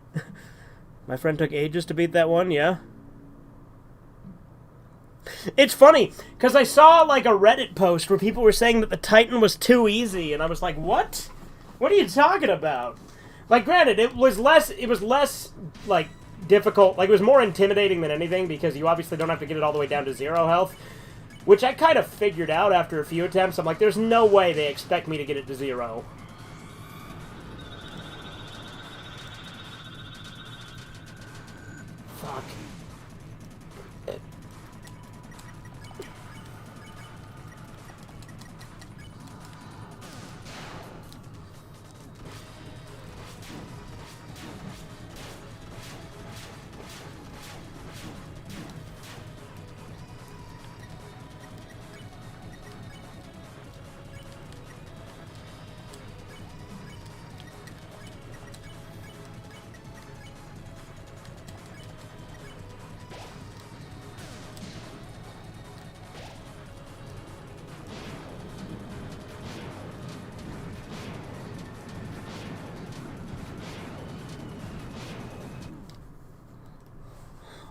My friend took ages to beat that one, yeah? It's funny, because I saw, like, a Reddit post where people were saying that the Titan was too easy, and I was like, what? What are you talking about? Like, granted, it was less, like, difficult. Like, it was more intimidating than anything because you obviously don't have to get it all the way down to 0 health. Which I kind of figured out after a few attempts. I'm like, there's no way they expect me to get it to 0. Fuck.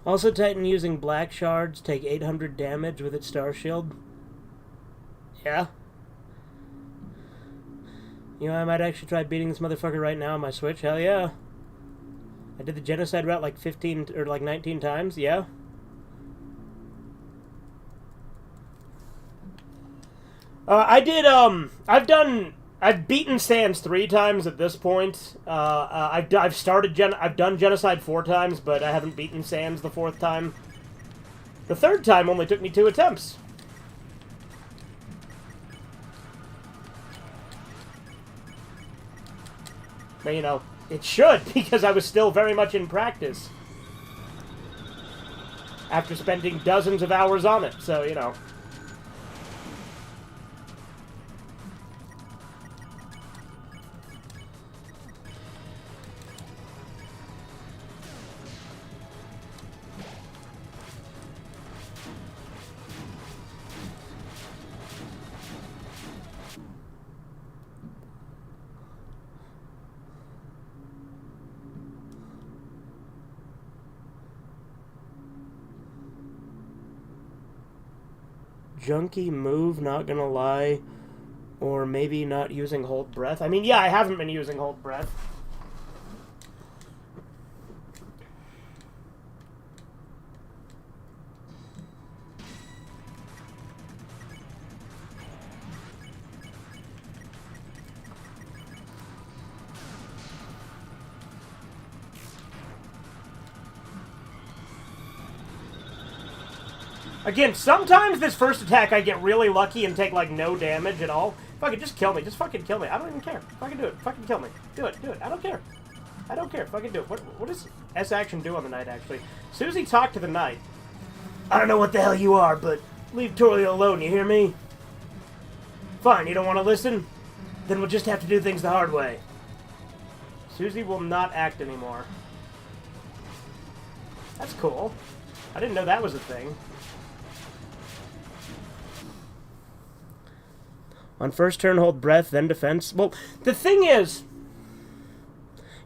Also, Titan using black shards take 800 damage with its star shield. Yeah. You know, I might actually try beating this motherfucker right now on my Switch. Hell yeah. I did the genocide route like 15 or like 19 times. Yeah. I've beaten Sans 3 times at this point. I've done Genocide 4 times, but I haven't beaten Sans the 4th time. The 3rd time only took me 2 attempts. But, you know, it should, because I was still very much in practice. After spending dozens of hours on it, so, you know. Junky move, not gonna lie. Or maybe not using Hold Breath. I mean, yeah, I haven't been using Hold Breath. Again, sometimes this first attack I get really lucky and take, like, no damage at all. Fucking just kill me. Just fucking kill me. I don't even care. Fucking do it. Fucking kill me. Do it. Do it. I don't care. I don't care. Fucking do it. What does S-Action do on the knight, actually? Susie, talk to the knight. I don't know what the hell you are, but leave Tori alone, you hear me? Fine, you don't want to listen? Then we'll just have to do things the hard way. Susie will not act anymore. That's cool. I didn't know that was a thing. On first turn, hold breath, then defense. Well, the thing is...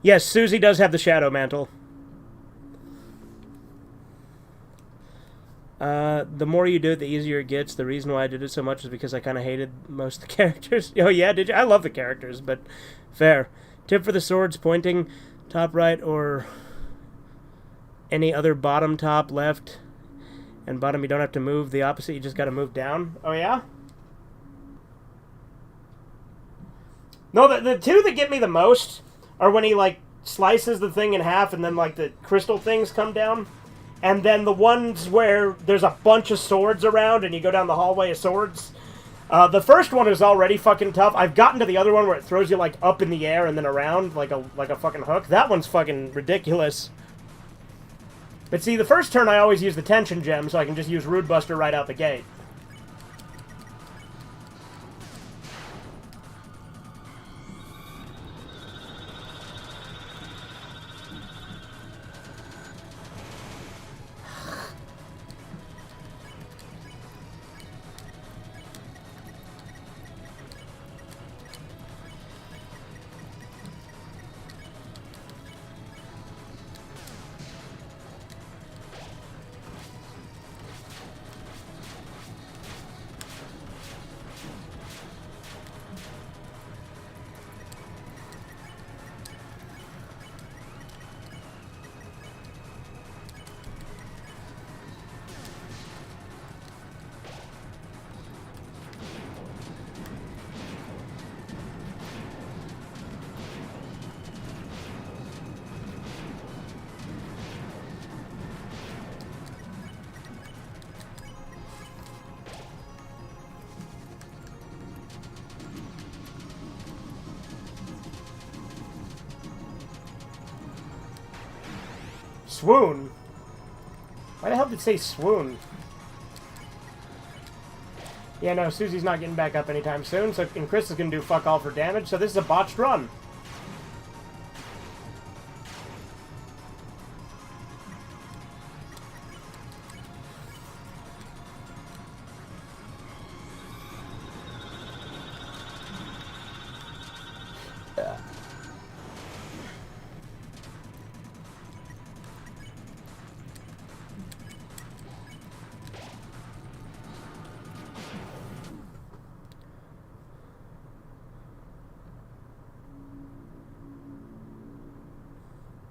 Yes, Susie does have the Shadow Mantle. The more you do it, the easier it gets. The reason why I did it so much is because I kind of hated most of the characters. Oh, yeah? Did you? I love the characters, but fair. Tip for the swords, pointing top right or any other bottom, top, left, and bottom. You don't have to move the opposite. You just got to move down. Oh, yeah? No, the two that get me the most are when he, like, slices the thing in half and then, like, the crystal things come down. And then the ones where there's a bunch of swords around and you go down the hallway of swords. The first one is already fucking tough. I've gotten to the other one where it throws you, like, up in the air and then around like a fucking hook. That one's fucking ridiculous. But see, the first turn I always use the tension gem so I can just use Rude Buster right out the gate. swoon. Why the hell did it say swoon? Yeah, no, Susie's not getting back up anytime soon, so and Chris is going to do fuck all for damage, so this is a botched run.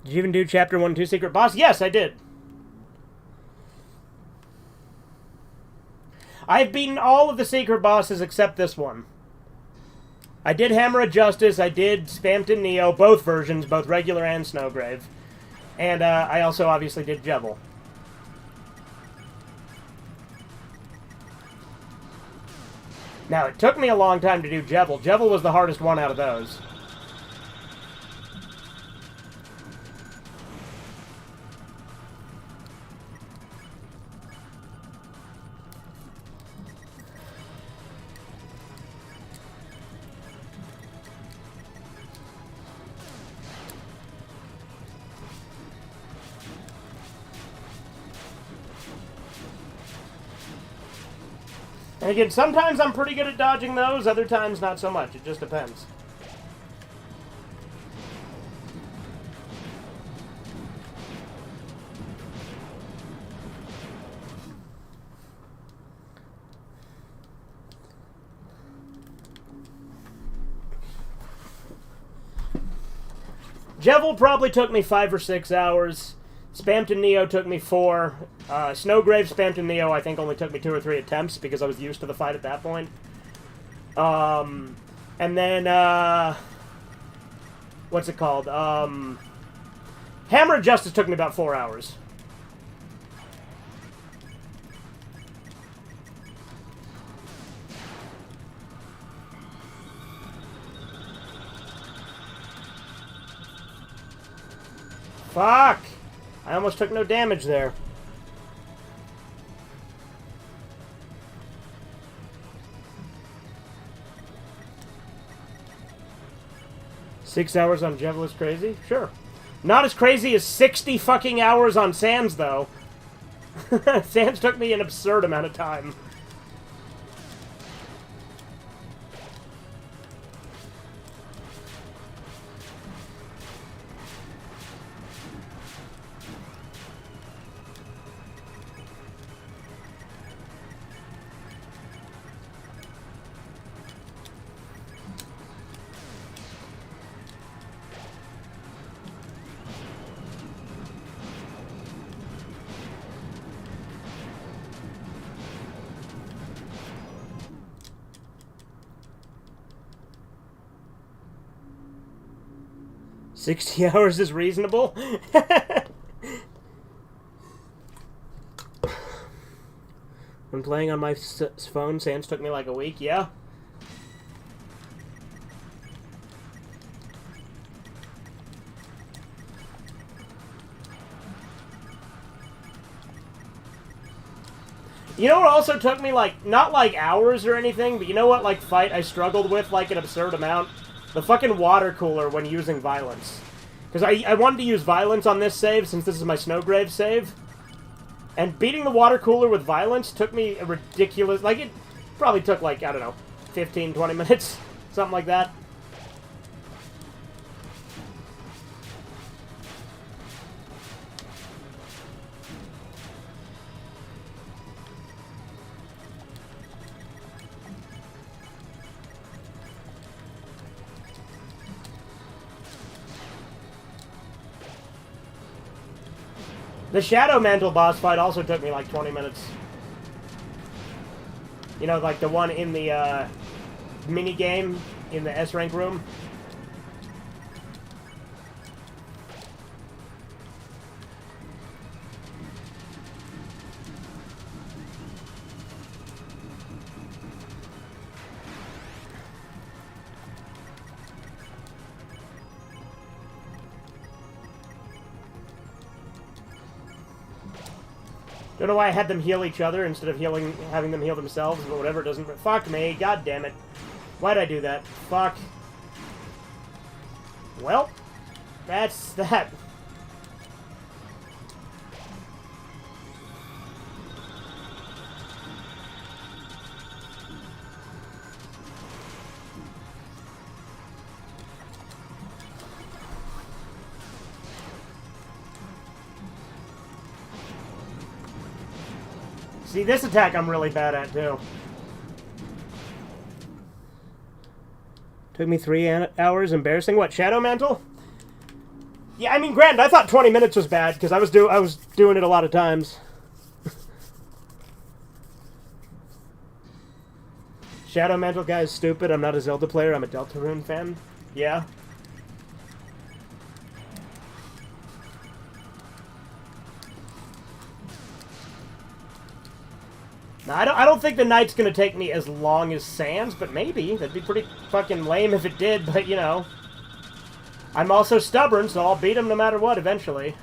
Did you even do Chapter 1 2 Secret Boss? Yes, I did. I've beaten all of the secret bosses except this one. I did Hammer of Justice, I did Spamton Neo, both versions, both regular and Snowgrave. And I also obviously did Jebel. Now, it took me a long time to do Jebel. Jebel was the hardest one out of those. And again, sometimes I'm pretty good at dodging those, other times not so much. It just depends. Jebel probably took me 5 or 6 hours. Spamton Neo took me 4. Snowgrave Spamton Neo I think only took me 2 or 3 attempts because I was used to the fight at that point. And then, what's it called? Hammer of Justice took me about 4 hours. Fuck! I almost took no damage there. Six hours on Jebel is crazy? Sure. Not as crazy as 60 fucking hours on Sans, though. Sans took me an absurd amount of time. "60 hours is reasonable?" When playing on my phone, Sans took me like a week, yeah? You know what also took me, like, not like hours or anything, but you know what, like, fight I struggled with, like, an absurd amount? The fucking water cooler when using violence. Because I wanted to use violence on this save, since this is my Snowgrave save. And beating the water cooler with violence took me a ridiculous... Like, it probably took, like, I don't know, 15, 20 minutes. Something like that. The Shadow Mantle boss fight also took me like 20 minutes. You know, like the one in the mini game in the S-rank room. Don't know why I had them heal each other instead of having them heal themselves, but whatever, it doesn't... Fuck me, god damn it. Why'd I do that? Fuck. Well, that's that. See, this attack I'm really bad at, too. Took me 3 hours. Embarrassing. What, Shadow Mantle? Yeah, I mean, granted, I thought 20 minutes was bad, because I was doing it a lot of times. Shadow Mantle guy is stupid. I'm not a Zelda player. I'm a Deltarune fan. Yeah. Now, I don't think the night's gonna take me as long as Sans, but maybe. That'd be pretty fucking lame if it did, but, you know. I'm also stubborn, so I'll beat him no matter what eventually.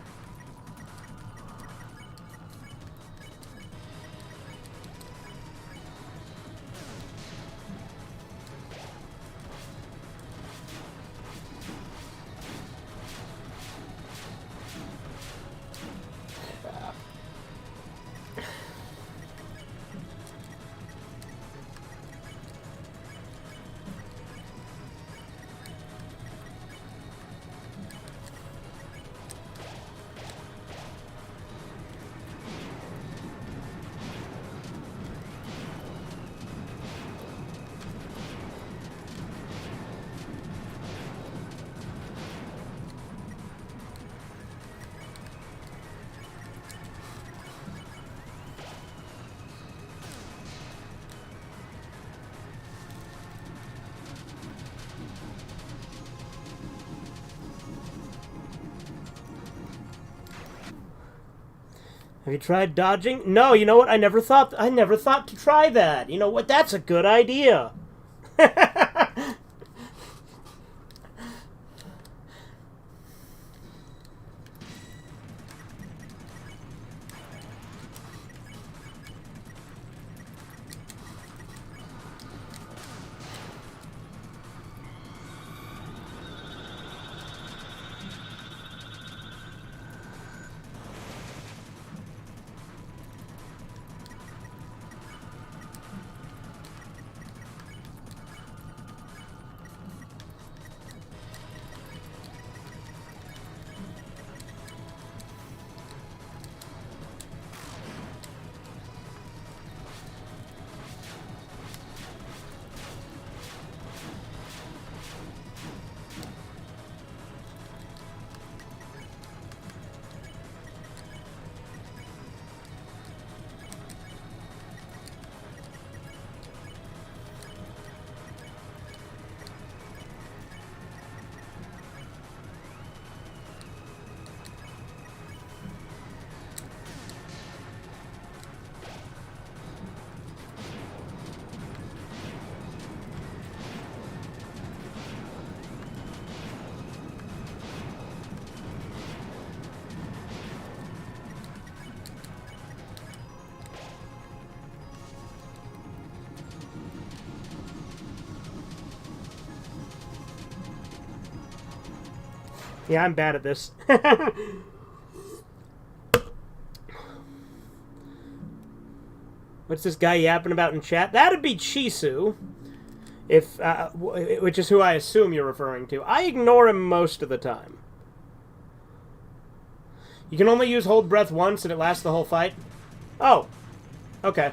Have you tried dodging? No, you know what? I never thought to try that. You know what? That's a good idea. Yeah, I'm bad at this. What's this guy yapping about in chat? That'd be Chisu, if which is who I assume you're referring to. I ignore him most of the time. You can only use hold breath once and it lasts the whole fight? Oh. Okay.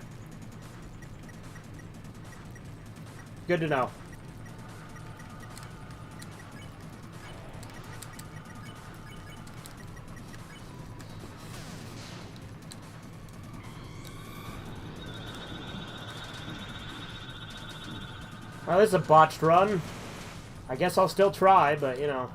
Good to know. Well, this is a botched run. I guess I'll still try, but, you know.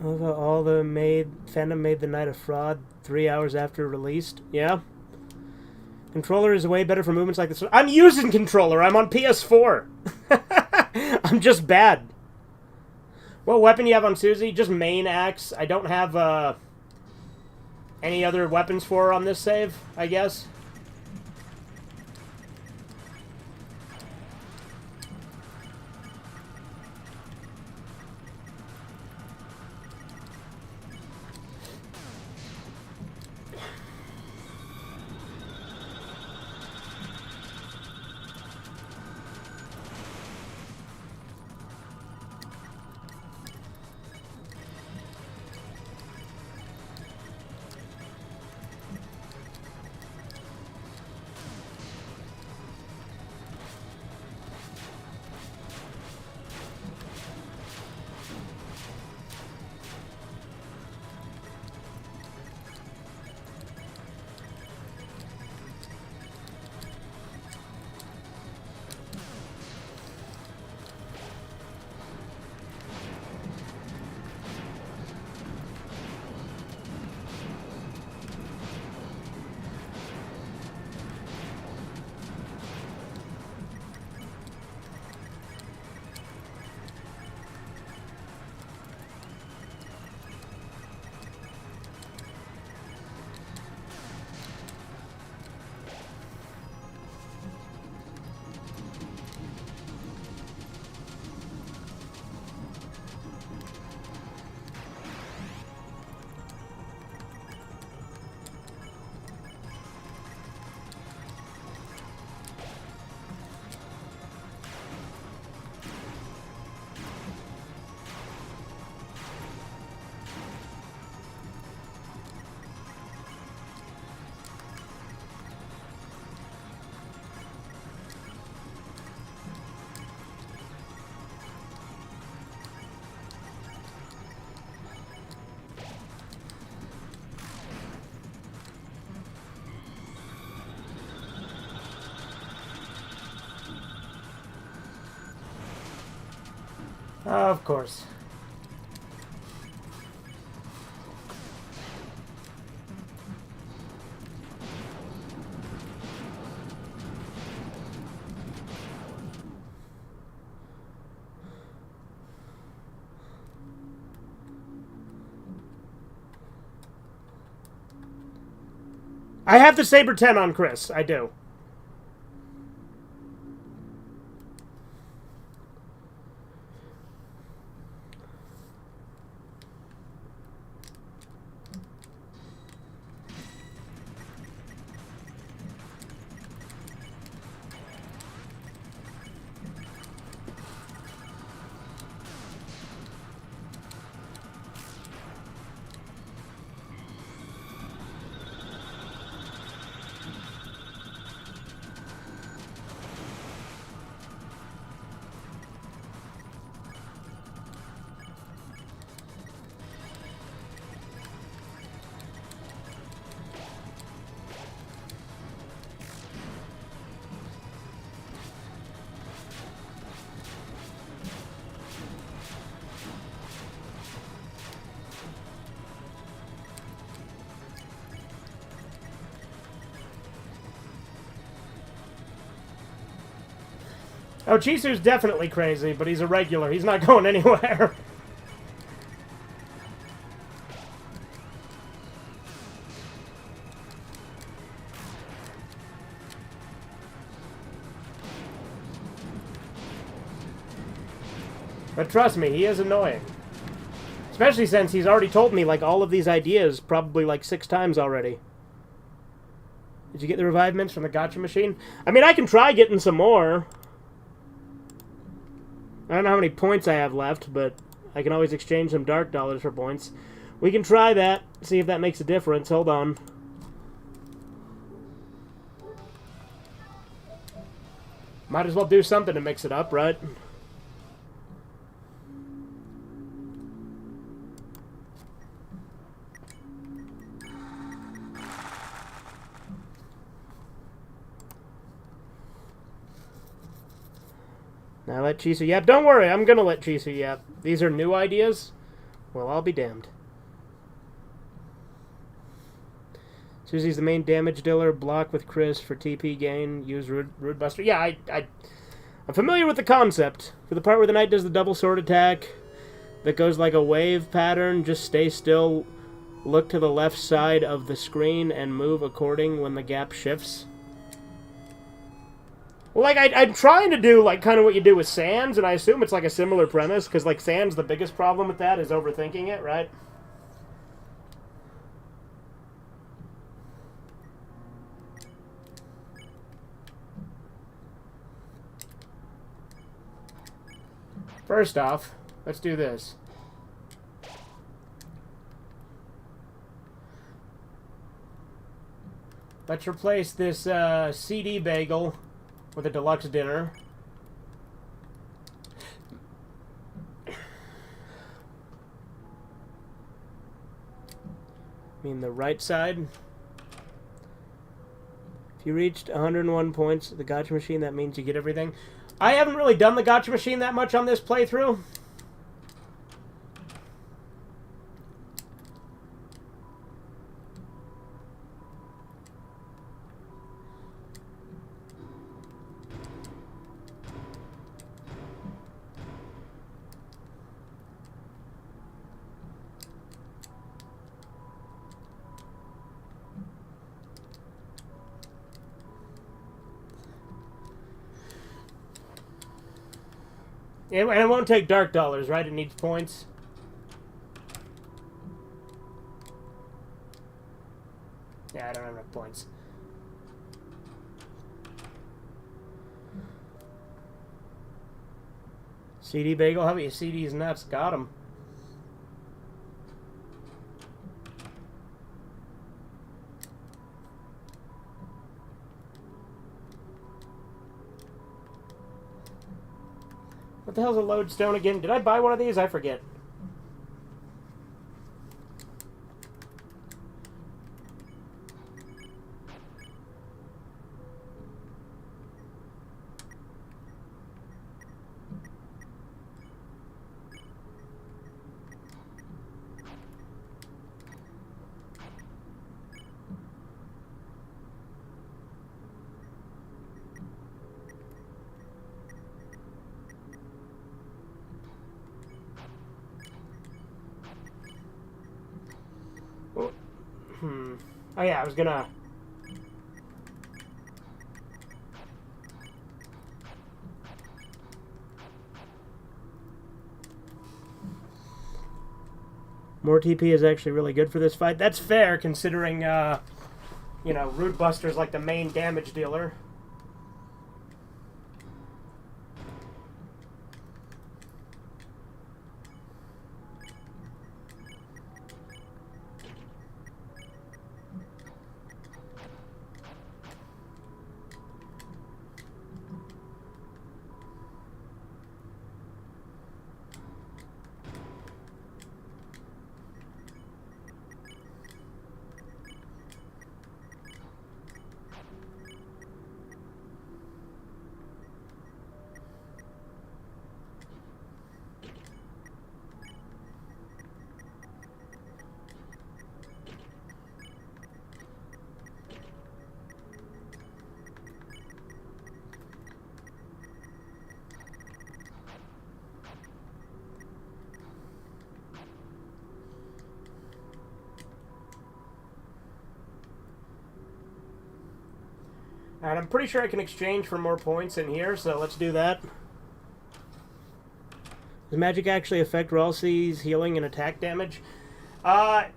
All the fandom made the Night of Fraud 3 hours after released. Yeah. Controller is way better for movements like this. I'm using controller. I'm on PS4. I'm just bad. What weapon you have on Susie? Just main axe. I don't have any other weapons for her on this save, I guess. Of course. I have the Saber 10 on Chris. I do. Oh, Chisu's definitely crazy, but he's a regular. He's not going anywhere. But trust me, he is annoying. Especially since he's already told me, like, all of these ideas probably, like, 6 times already. Did you get the revive mints from the gacha machine? I mean, I can try getting some more. I don't know how many points I have left, but I can always exchange some dark dollars for points. We can try that, see if that makes a difference. Hold on. Might as well do something to mix it up, right? Now let Chisu yap. Don't worry, I'm gonna let Chisu yap. These are new ideas, Well, I'll be damned. Susie's the main damage dealer. Block with Chris for TP gain. Use Rude Buster. Yeah, I'm familiar with the concept. For the part where the knight does the double sword attack that goes like a wave pattern, just stay still, look to the left side of the screen, and move according when the gap shifts. Well, like, I'm trying to do, like, kind of what you do with Sands, and I assume it's, like, a similar premise, because, like, Sands, the biggest problem with that is overthinking it, right? First off, let's do this. Let's replace this CD bagel with a deluxe dinner. I mean the right side. If you reached 101 points, the gotcha machine, that means you get everything. I haven't really done the gotcha machine that much on this playthrough. And it won't take dark dollars, right? It needs points. Yeah, I don't have enough points. CD bagel, how about your CD's nuts? Got him. What the hell's a lodestone again? Did I buy one of these? I forget. Oh yeah, I was gonna... More TP is actually really good for this fight. That's fair, considering, you know, Root Buster's like the main damage dealer. And I'm pretty sure I can exchange for more points in here, so let's do that. Does magic actually affect Ralsei's healing and attack damage? The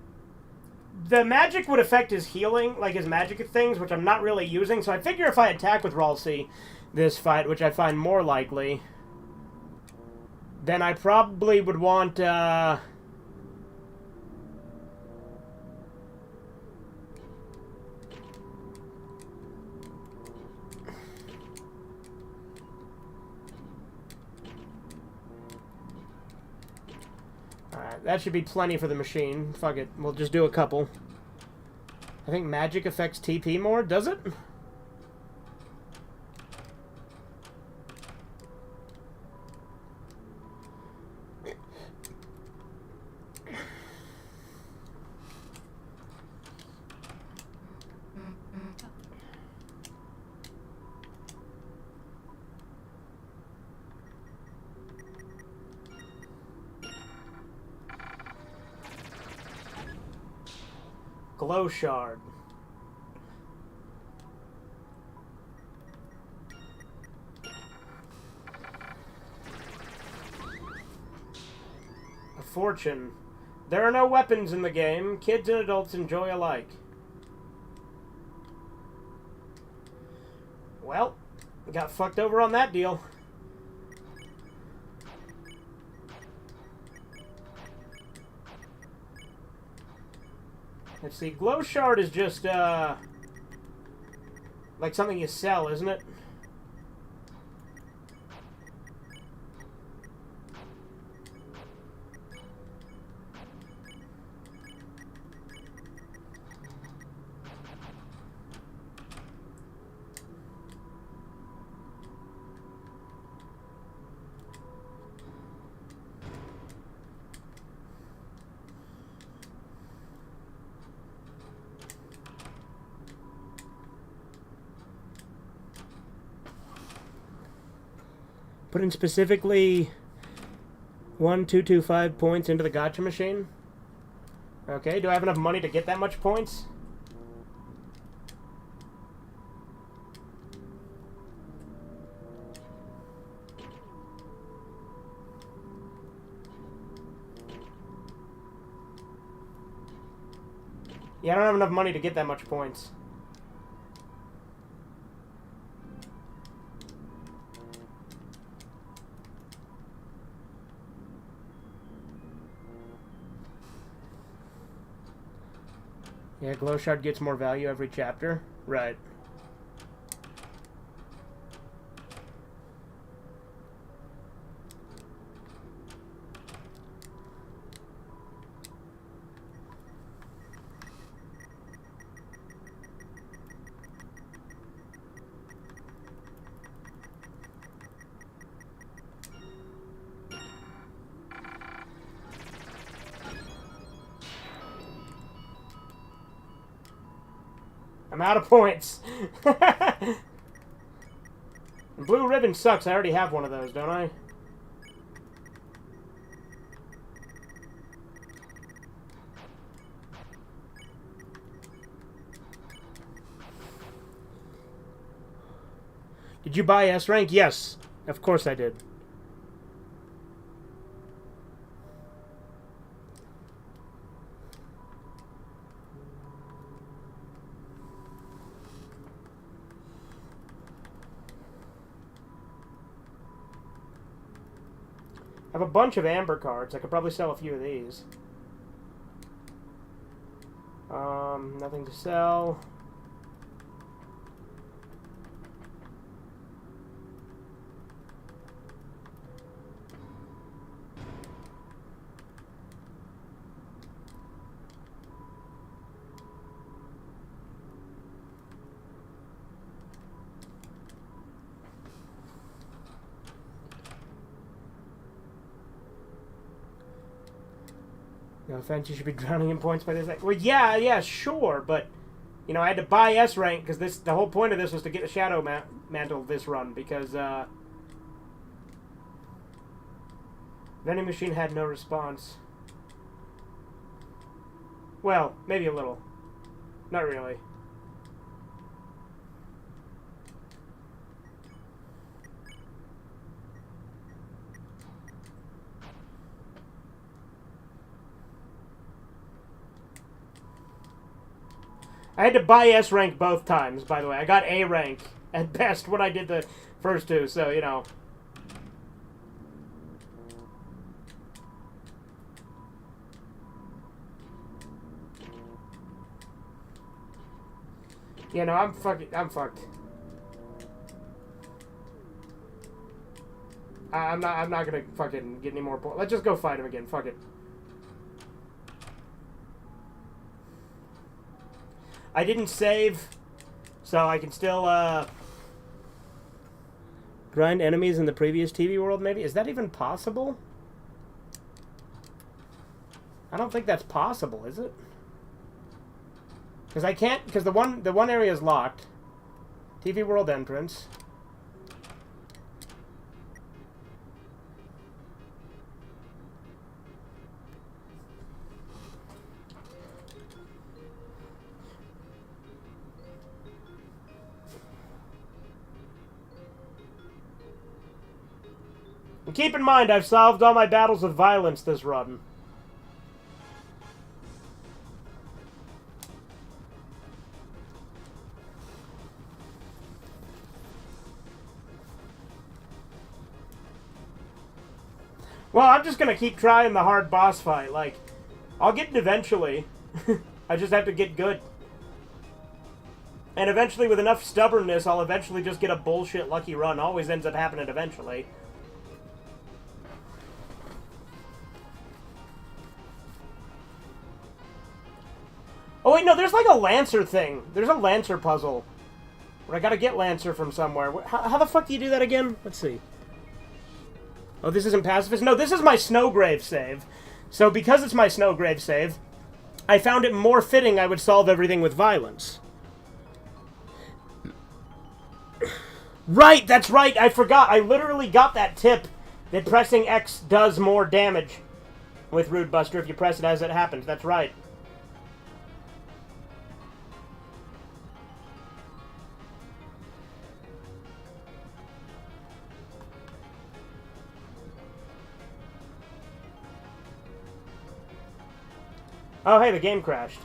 magic would affect his healing, like his magic things, which I'm not really using, so I figure if I attack with Ralsei this fight, which I find more likely, then I probably would want, that should be plenty for the machine. Fuck it. We'll just do a couple. I think magic affects TP more. Does it? Glow shard. A fortune. There are no weapons in the game. Kids and adults enjoy alike. Well, got fucked over on that deal. Let's see, glow shard is just, like something you sell, isn't it? Put in specifically 1,225 points into the gotcha machine. Okay, do I have enough money to get that much points? Yeah, I don't have enough money to get that much points. Yeah, glow shard gets more value every chapter. Right. I'm out of points. Blue ribbon sucks. I already have one of those, don't I? Did you buy S rank? Yes. Of course I did. I have a bunch of amber cards. I could probably sell a few of these. Nothing to sell. No offense, you should be drowning in points by this. Well, yeah, sure, but you know, I had to buy S rank because the whole point of this was to get the Shadow Mantle this run because vending machine had no response. Well, maybe a little, not really. I had to buy S rank both times, by the way. I got A rank at best when I did the first two, so, you know. Yeah, no, I'm fucked. I'm not gonna fucking get any more points. Let's just go fight him again. Fuck it. I didn't save, so I can still, grind enemies in the previous TV world, maybe? Is that even possible? I don't think that's possible, is it? Because I can't, because the one area is locked. TV world entrance. And keep in mind, I've solved all my battles with violence this run. Well, I'm just gonna keep trying the hard boss fight. Like, I'll get it eventually. I just have to get good. And eventually, with enough stubbornness, I'll eventually just get a bullshit lucky run. Always ends up happening eventually. Oh wait, no, there's like a Lancer thing. There's a Lancer puzzle. Where I gotta get Lancer from somewhere. How the fuck do you do that again? Let's see. Oh, this isn't pacifist? No, this is my Snowgrave save. So because it's my Snowgrave save, I found it more fitting I would solve everything with violence. Right, that's right, I forgot. I literally got that tip that pressing X does more damage with Rude Buster if you press it as it happens. That's right. Oh, hey, the game crashed.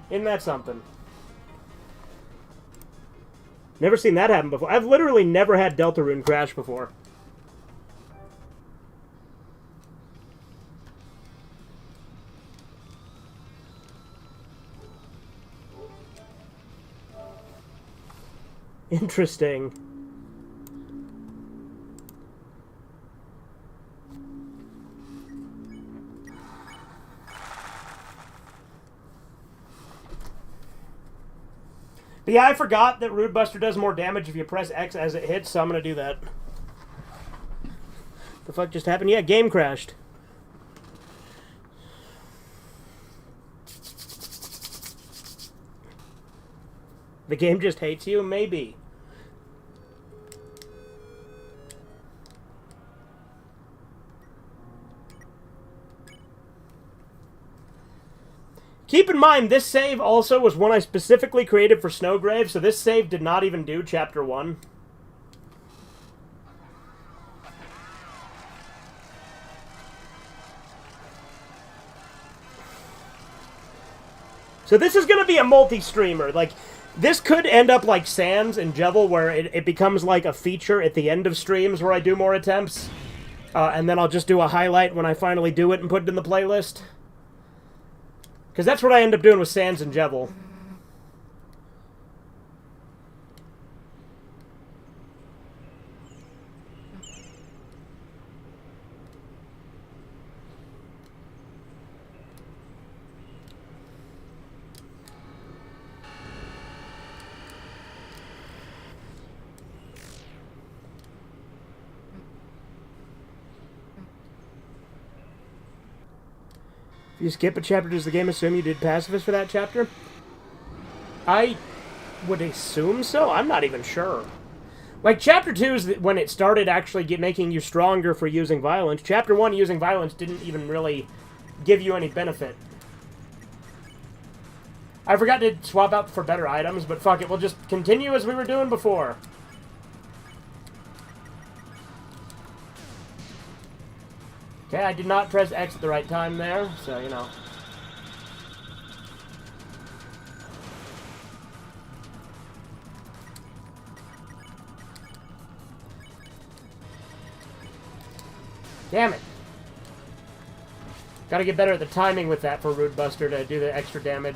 Isn't that something? Never seen that happen before. I've literally never had Deltarune crash before. Interesting. But yeah, I forgot that Rude Buster does more damage if you press X as it hits, so I'm gonna do that. The fuck just happened? Yeah, game crashed. The game just hates you? Maybe. Keep in mind, this save also was one I specifically created for Snowgrave, so this save did not even do Chapter 1. So this is going to be a multi-streamer. Like, this could end up like Sans and Jevil, where it becomes like a feature at the end of streams where I do more attempts. And then I'll just do a highlight when I finally do it and put it in the playlist. Because that's what I end up doing with Sans and Jevil. If you skip a chapter, does the game assume you did pacifist for that chapter? I would assume so. I'm not even sure. Like, Chapter 2 is when it started actually making you stronger for using violence. Chapter 1, using violence didn't even really give you any benefit. I forgot to swap out for better items, but fuck it. We'll just continue as we were doing before. Okay, I did not press X at the right time there, so, you know. Damn it. Gotta get better at the timing with that for Rude Buster to do the extra damage.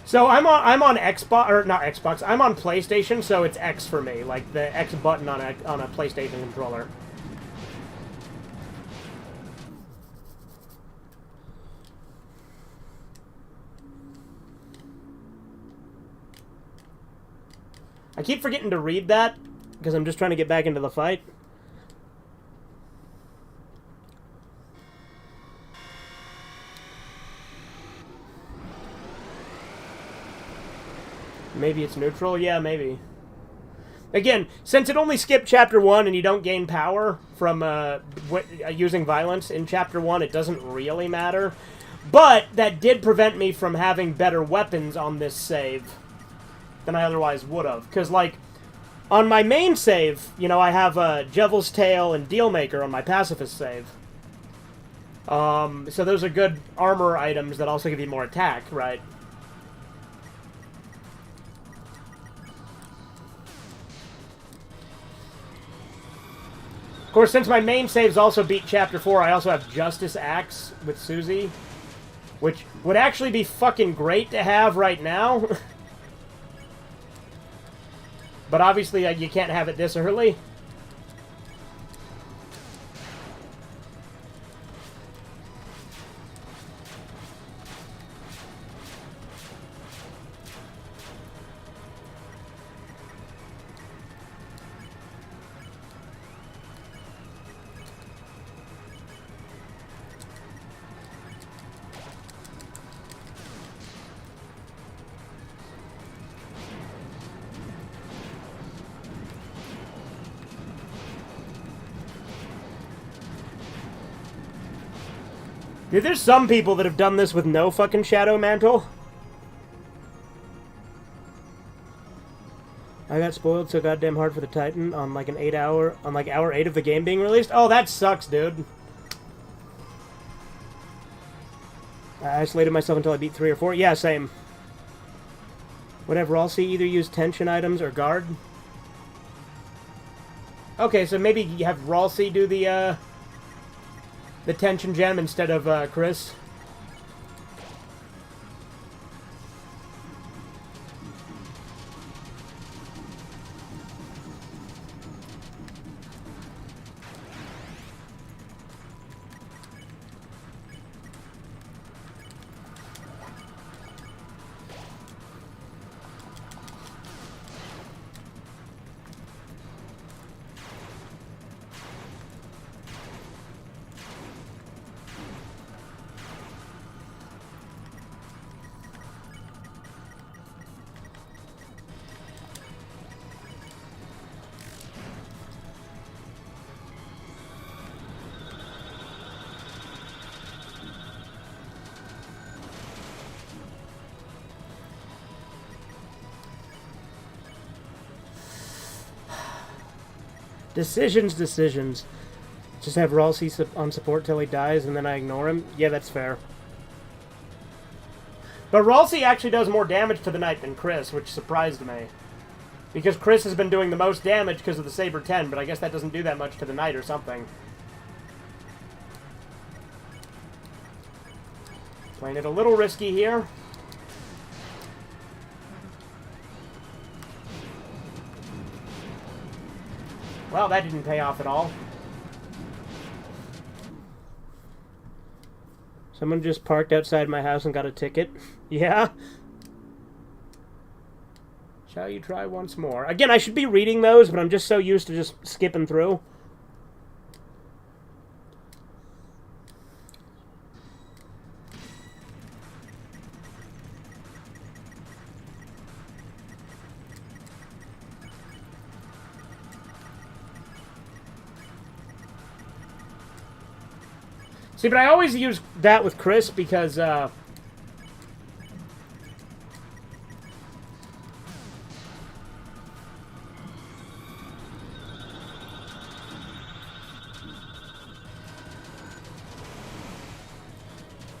So I'm on Xbox, or not Xbox, I'm on PlayStation, so it's X for me, like the X button on a PlayStation controller. I keep forgetting to read that, because I'm just trying to get back into the fight. Maybe it's neutral? Yeah, maybe. Again, since it only skipped Chapter 1 and you don't gain power from using violence in Chapter 1, it doesn't really matter. But that did prevent me from having better weapons on this save than I otherwise would have. Because, like, on my main save, you know, I have Jevil's Tail and Dealmaker on my pacifist save. So those are good armor items that also give you more attack, right? Of course, since my main saves also beat Chapter 4, I also have Justice Axe with Susie, which would actually be fucking great to have right now. But obviously, you can't have it this early. Dude, there's some people that have done this with no fucking Shadow Mantle. I got spoiled so goddamn hard for the Titan on like an 8 hour, on like hour 8 of the game being released. Oh, that sucks, dude. I isolated myself until I beat 3 or 4. Yeah, same. Whatever, I'll see either use tension items or guard. Okay, so maybe you have Ralsei do the tension gem instead of Chris. Decisions. Just have Ralsei on support till he dies, and then I ignore him? Yeah, that's fair. But Ralsei actually does more damage to the knight than Chris, which surprised me. Because Chris has been doing the most damage because of the Saber 10, but I guess that doesn't do that much to the knight or something. Playing it a little risky here. Well, that didn't pay off at all. Someone just parked outside my house and got a ticket. Yeah? Shall you try once more? Again, I should be reading those, but I'm just so used to just skipping through. See, but I always use that with Chris because,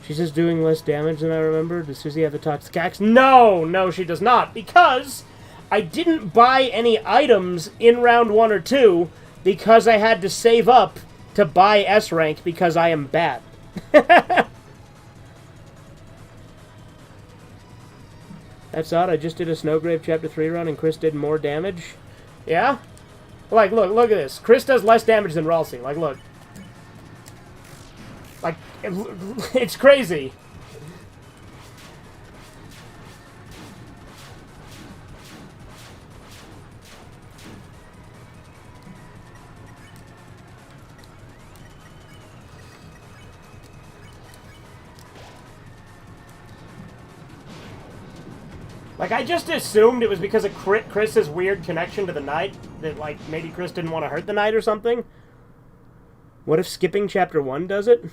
she's just doing less damage than I remember. Does Susie have the Toxic Axe? No, she does not. Because I didn't buy any items in round 1 or 2 because I had to save up to buy S rank because I am bad. That's odd. I just did a Snowgrave Chapter 3 run and Chris did more damage. Yeah? Like, look at this. Chris does less damage than Ralsei. Like, look. Like, it's crazy. Like, I just assumed it was because of Chris's weird connection to the knight, that, like, maybe Chris didn't want to hurt the knight or something. What if skipping chapter 1 does it?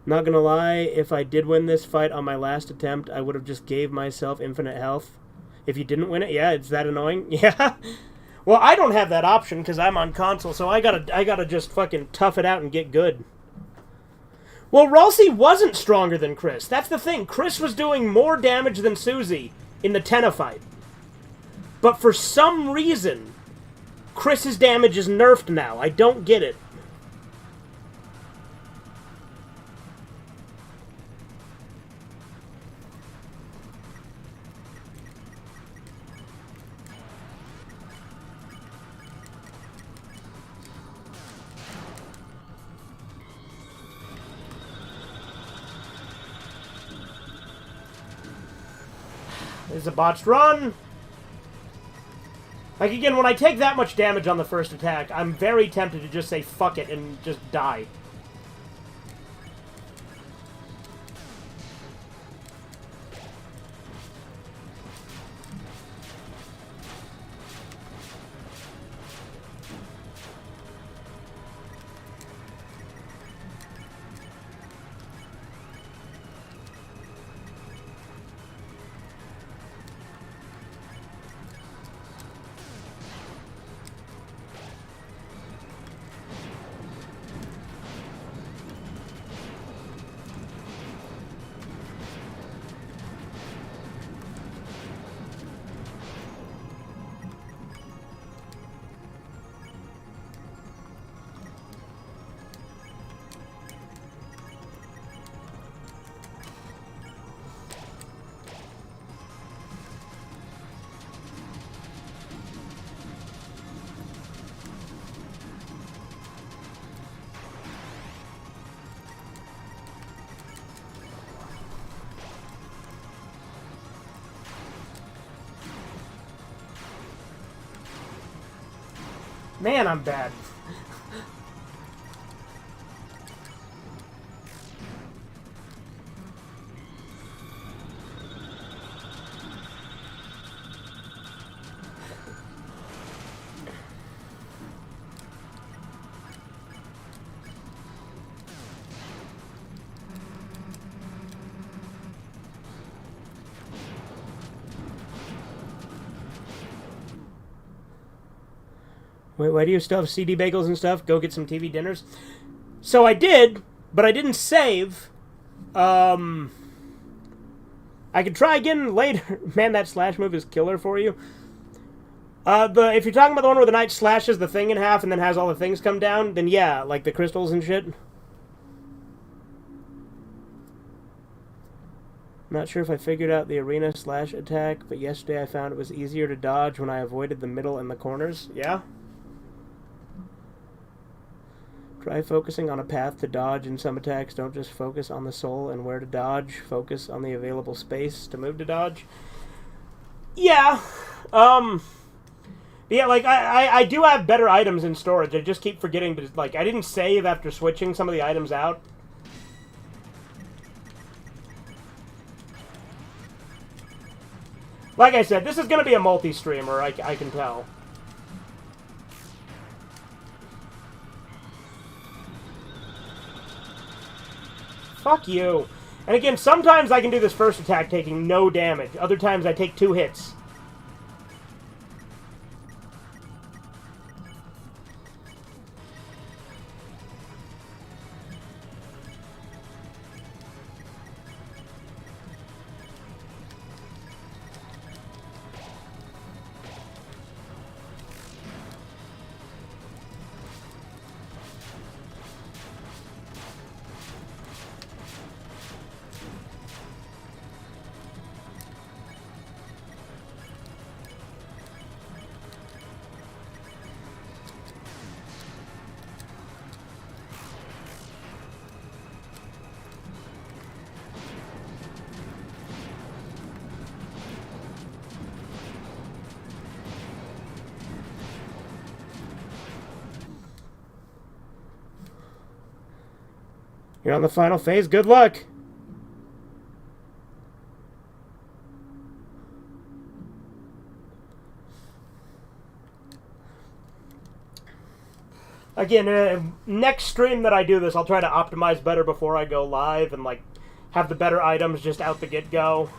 Not gonna lie, if I did win this fight on my last attempt, I would have just gave myself infinite health. If you didn't win it, yeah, it's that annoying. Yeah. Well, I don't have that option because I'm on console, so I gotta just fucking tough it out and get good. Well, Ralsei wasn't stronger than Chris. That's the thing. Chris was doing more damage than Susie in the Tenna fight. But for some reason, Chris's damage is nerfed now. I don't get it. This is a botched run. Like, again, when I take that much damage on the first attack, I'm very tempted to just say fuck it and just die. Man, I'm bad. Wait, why do you still have CD bagels and stuff? Go get some TV dinners. So I did, but I didn't save. I could try again later. Man, that slash move is killer for you. If you're talking about the one where the knight slashes the thing in half and then has all the things come down, then yeah, like the crystals and shit. Not sure if I figured out the arena slash attack, but yesterday I found it was easier to dodge when I avoided the middle and the corners. Yeah? Try focusing on a path to dodge in some attacks. Don't just focus on the soul and where to dodge. Focus on the available space to move to dodge. Yeah. Yeah, like, I do have better items in storage. I just keep forgetting to, like, I didn't save after switching some of the items out. Like I said, this is going to be a multi-streamer, I can tell. Fuck you. And again, sometimes I can do this first attack taking no damage. Other times I take 2 hits. You're on the final phase. Good luck. Again, next stream that I do this, I'll try to optimize better before I go live and, like, have the better items just out the get-go.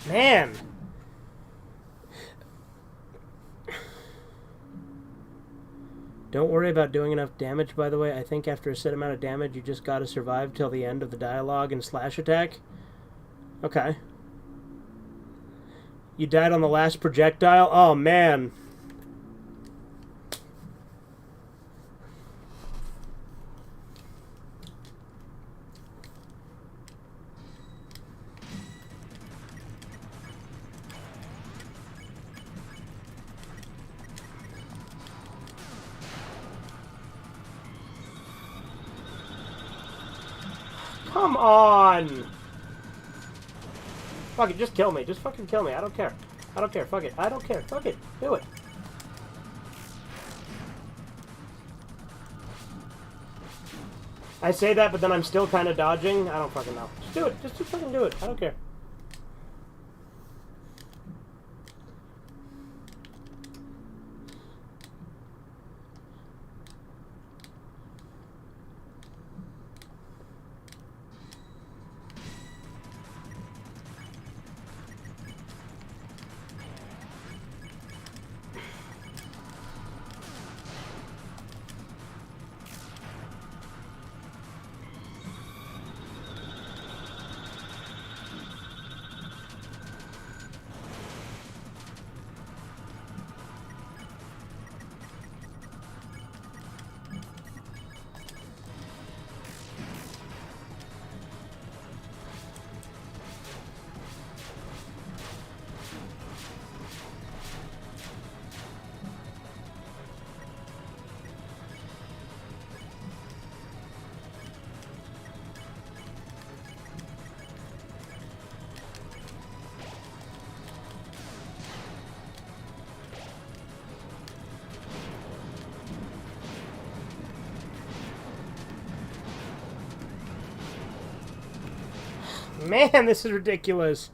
Man! Don't worry about doing enough damage, by the way. I think after a set amount of damage, you just gotta survive till the end of the dialogue and slash attack. Okay. You died on the last projectile? Oh, man. Come on! Fuck it, just kill me. Just fucking kill me. I don't care. I don't care. Fuck it. I don't care. Fuck it. Do it. I say that, but then I'm still kind of dodging. I don't fucking know. Just do it. Just fucking do it. I don't care. Man, this is ridiculous.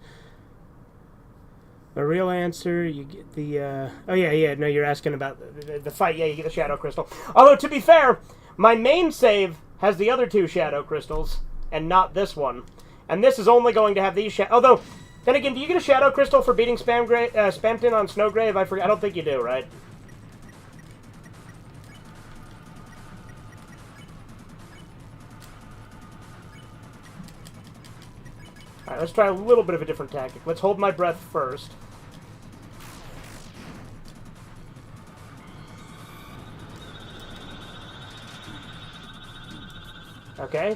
A real answer, you get the, oh yeah, no, you're asking about the fight. Yeah, you get the Shadow Crystal. Although, to be fair, my main save has the other two Shadow Crystals, and not this one. And this is only going to have these although, then again, do you get a Shadow Crystal for beating Spamton on Snowgrave? I forget. I don't think you do, right? Alright, let's try a little bit of a different tactic. Let's hold my breath first. Okay,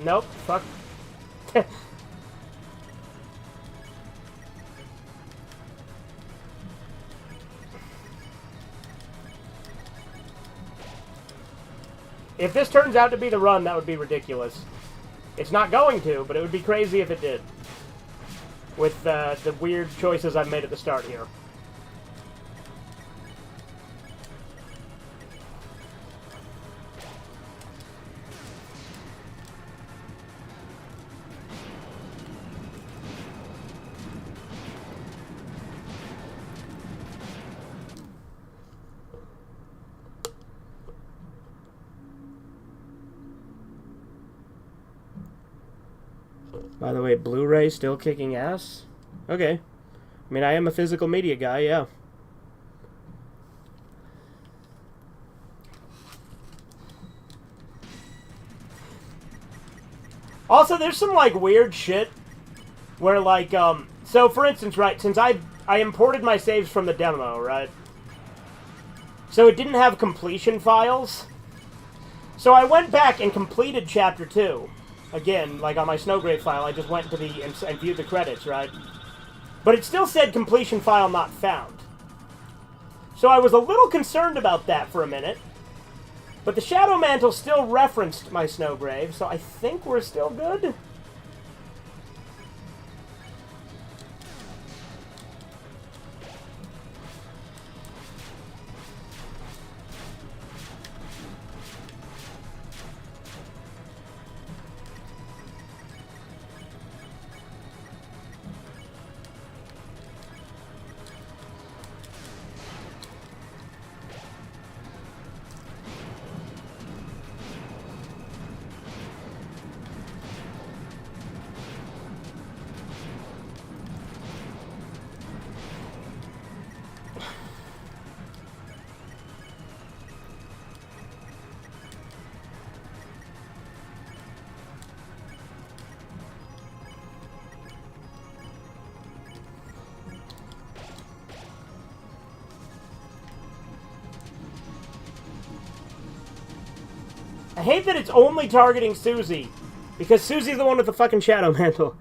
nope, fuck. If this turns out to be the run, that would be ridiculous. It's not going to, but it would be crazy if it did. With the weird choices I've made at the start here. By the way, Blu-ray still kicking ass? Okay. I mean, I am a physical media guy, yeah. Also, there's some, like, weird shit Where, like, so, for instance, right, since I imported my saves from the demo, right? So it didn't have completion files. So I went back and completed Chapter 2. Again, like on my Snowgrave file, I just went to the, and viewed the credits, right? But it still said completion file not found. So I was a little concerned about that for a minute. But the Shadow Mantle still referenced my Snowgrave, so I think we're still good. I hate that it's only targeting Susie, because Susie's the one with the fucking Shadow Mantle.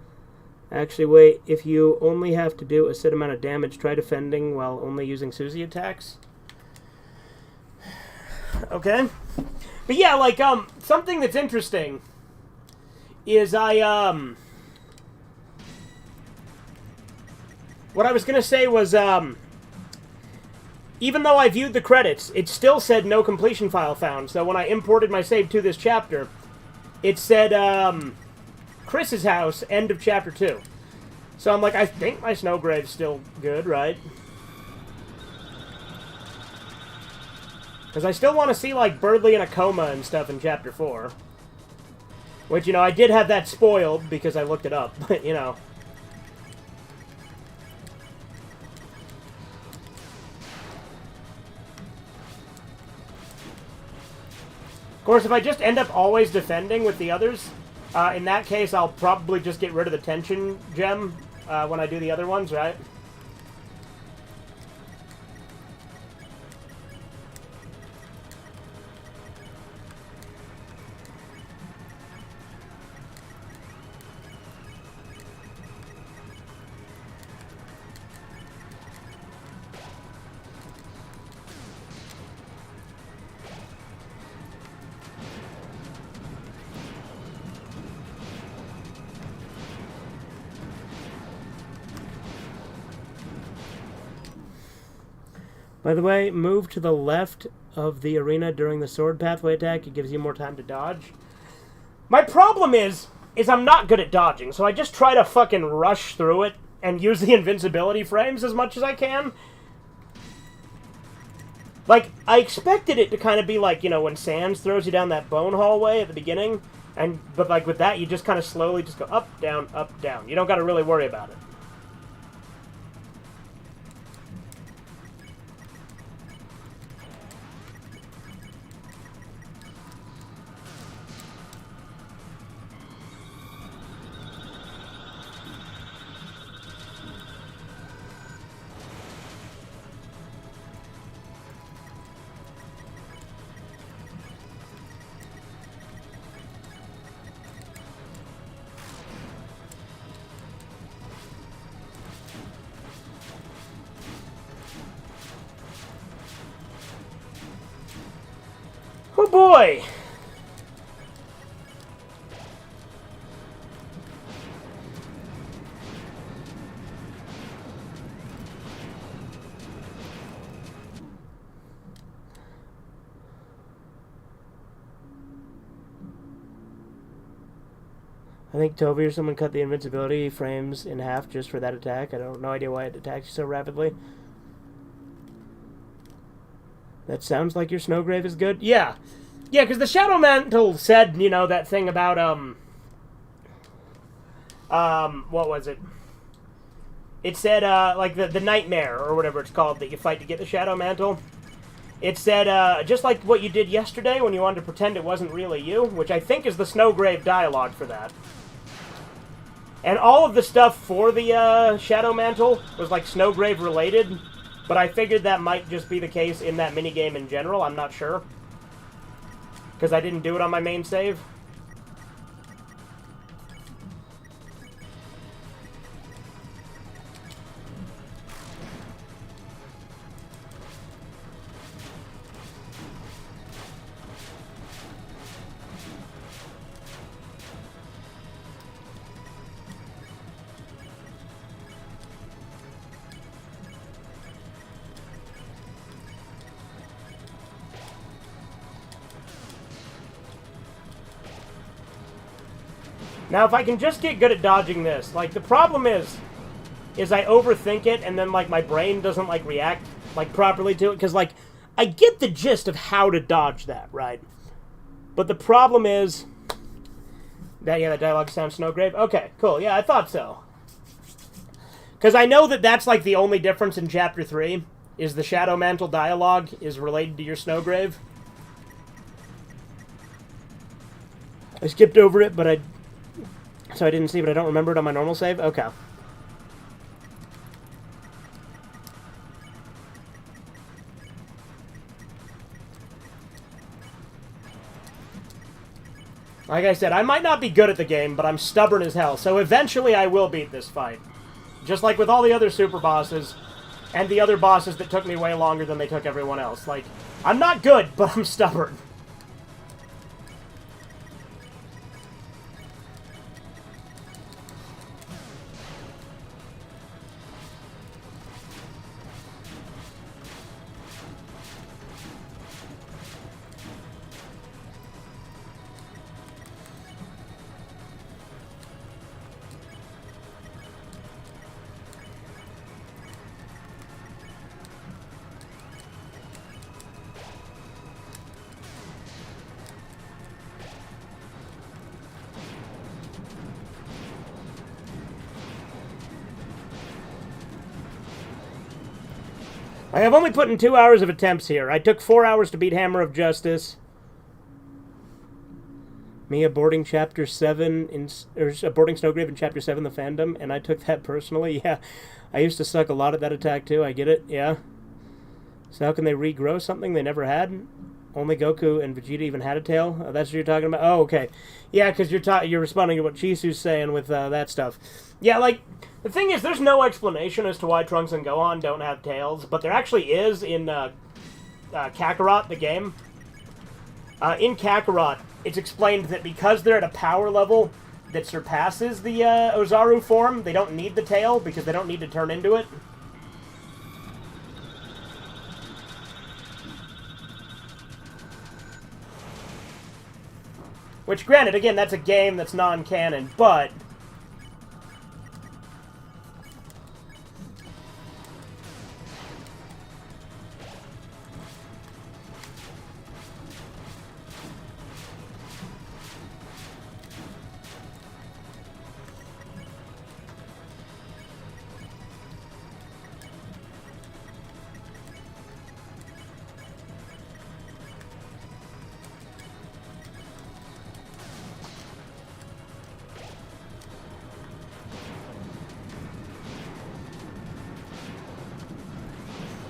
Actually, wait, if you only have to do a set amount of damage, try defending while only using Susie attacks. Okay. But yeah, like, something that's interesting is what I was gonna say was, even though I viewed the credits, it still said no completion file found. So when I imported my save to this chapter, it said, Chris's house, end of chapter 2. So I'm like, I think my Snowgrave's still good, right? Because I still want to see, like, Birdley in a coma and stuff in chapter 4. Which, you know, I did have that spoiled because I looked it up, but, you know. Of course, if I just end up always defending with the others, in that case, I'll probably just get rid of the tension gem when I do the other ones, right? By the way, move to the left of the arena during the sword pathway attack. It gives you more time to dodge. My problem is I'm not good at dodging, so I just try to fucking rush through it and use the invincibility frames as much as I can. Like, I expected it to kind of be like, you know, when Sans throws you down that bone hallway at the beginning, but like with that, you just kind of slowly just go up, down, up, down. You don't got to really worry about it. Oh boy! I think Toby or someone cut the invincibility frames in half just for that attack. I don't no idea why it attacks you so rapidly. That sounds like your Snowgrave is good. Yeah. Yeah, because the Shadow Mantle said, you know, that thing about, what was it? It said, like, the Nightmare, or whatever it's called, that you fight to get the Shadow Mantle. It said, just like what you did yesterday when you wanted to pretend it wasn't really you, which I think is the Snowgrave dialogue for that. And all of the stuff for the Shadow Mantle was like Snowgrave related, but I figured that might just be the case in that minigame in general. I'm not sure. Because I didn't do it on my main save. Now, if I can just get good at dodging this, like, the problem is I overthink it, and then, like, my brain doesn't, like, react, like, properly to it, because, like, I get the gist of how to dodge that, right? But the problem is that, yeah, the dialogue sounds Snowgrave. Okay, cool, yeah, I thought so. Because I know that that's, like, the only difference in Chapter 3, is the Shadow Mantle dialogue is related to your Snowgrave. I skipped over it, but so I didn't see, but I don't remember it on my normal save? Okay. Like I said, I might not be good at the game, but I'm stubborn as hell, so eventually I will beat this fight. Just like with all the other super bosses, and the other bosses that took me way longer than they took everyone else. Like, I'm not good, but I'm stubborn. I have only put in 2 hours of attempts here. I took 4 hours to beat Hammer of Justice. Me aborting Chapter 7, aborting Snowgrave in Chapter 7, the fandom, and I took that personally. Yeah, I used to suck a lot at that attack too, I get it, yeah. So how can they regrow something they never had? Only Goku and Vegeta even had a tail? Oh, that's what you're talking about? Oh, okay. Yeah, because you're responding to what Chisu's saying with that stuff. Yeah, like, the thing is, there's no explanation as to why Trunks and Gohan don't have tails, but there actually is in Kakarot, the game. In Kakarot, it's explained that because they're at a power level that surpasses the Ozaru form, they don't need the tail because they don't need to turn into it. Which, granted, again, that's a game that's non-canon, but...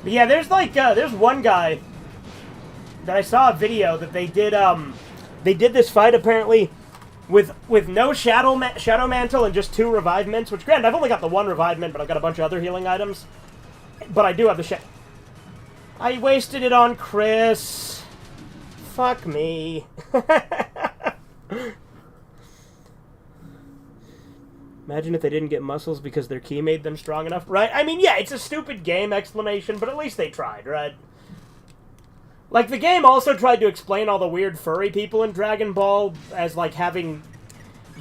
But yeah, there's like, there's one guy that I saw a video that they did this fight apparently with no Shadow Mantle and just 2 Revivements, which granted, I've only got the 1 Revivement, but I've got a bunch of other healing items. But I do have the I wasted it on Chris. Fuck me. Imagine if they didn't get muscles because their ki made them strong enough, right? I mean, yeah, it's a stupid game explanation, but at least they tried, right? Like, the game also tried to explain all the weird furry people in Dragon Ball as, like, having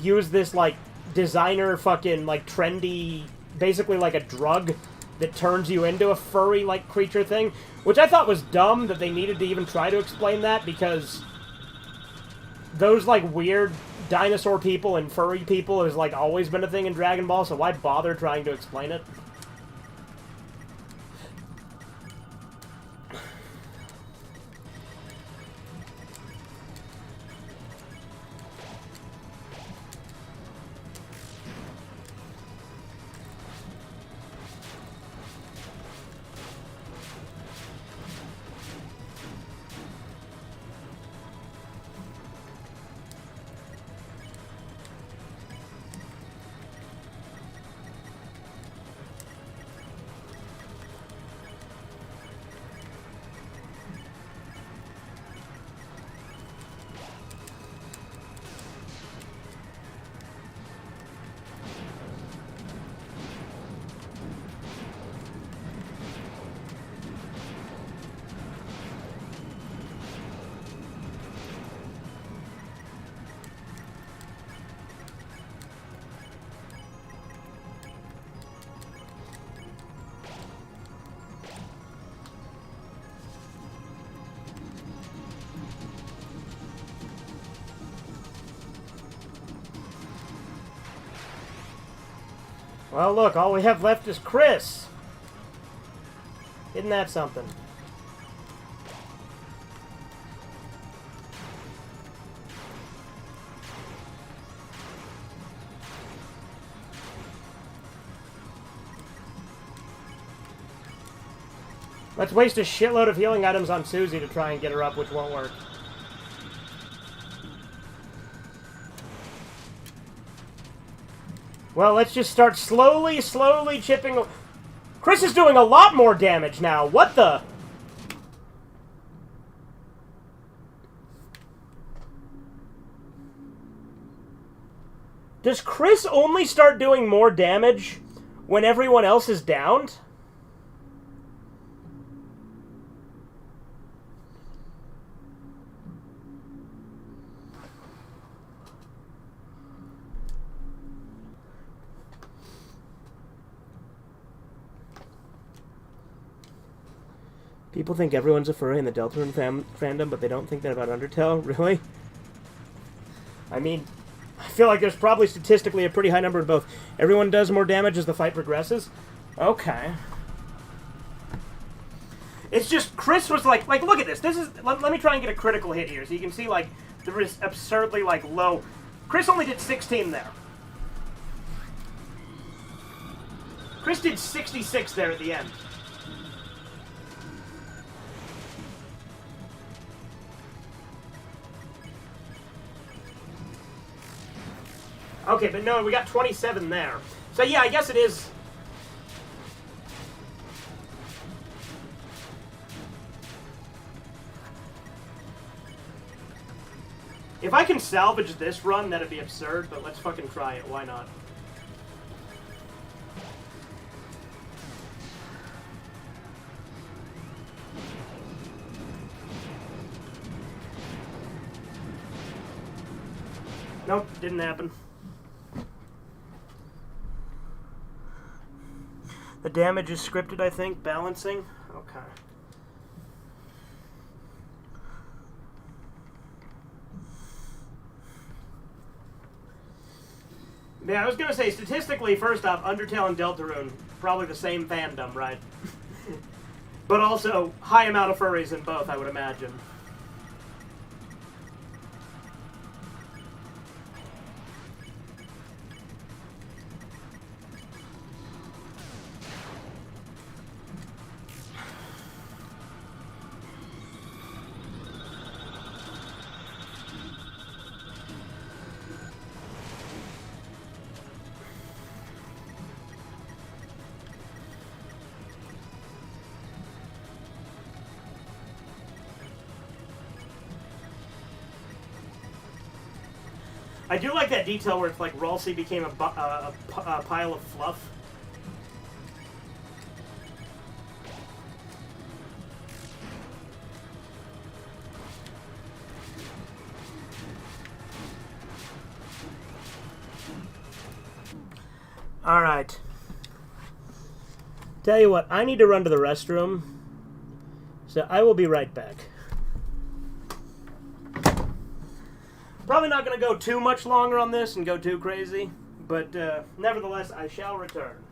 used this, like, designer fucking, like, trendy, basically like a drug that turns you into a furry, like, creature thing, which I thought was dumb that they needed to even try to explain that, because those, like, weird dinosaur people and furry people has, like, always been a thing in Dragon Ball, so why bother trying to explain it? Well, look, all we have left is Chris. Isn't that something? Let's waste a shitload of healing items on Susie to try and get her up, which won't work. Well, let's just start slowly chipping... Chris is doing a lot more damage now. What the... Does Chris only start doing more damage when everyone else is downed? People think everyone's a furry in the Deltarune fandom, but they don't think that about Undertale? Really? I mean, I feel like there's probably statistically a pretty high number of both. Everyone does more damage as the fight progresses? Okay. It's just, Chris was like, look at this. This is, let me try and get a critical hit here. So you can see, like, there is absurdly, like, low. Chris only did 16 there. Chris did 66 there at the end. Okay, but no, we got 27 there. So yeah, I guess it is... If I can salvage this run, that'd be absurd, but let's fucking try it. Why not? Nope, didn't happen. The damage is scripted, I think. Balancing. Okay. Yeah, I was going to say, statistically, first off, Undertale and Deltarune, probably the same fandom, right? But also, high amount of furries in both, I would imagine. I do like that detail where it's like Rollin became a pile of fluff. Alright. Tell you what, I need to run to the restroom, so I will be right back. Probably not going to go too much longer on this and go too crazy, but nevertheless, I shall return.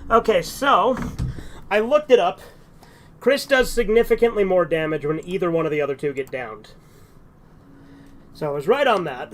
Okay, so I looked it up. Chris does significantly more damage when either one of the other two get downed. So I was right on that.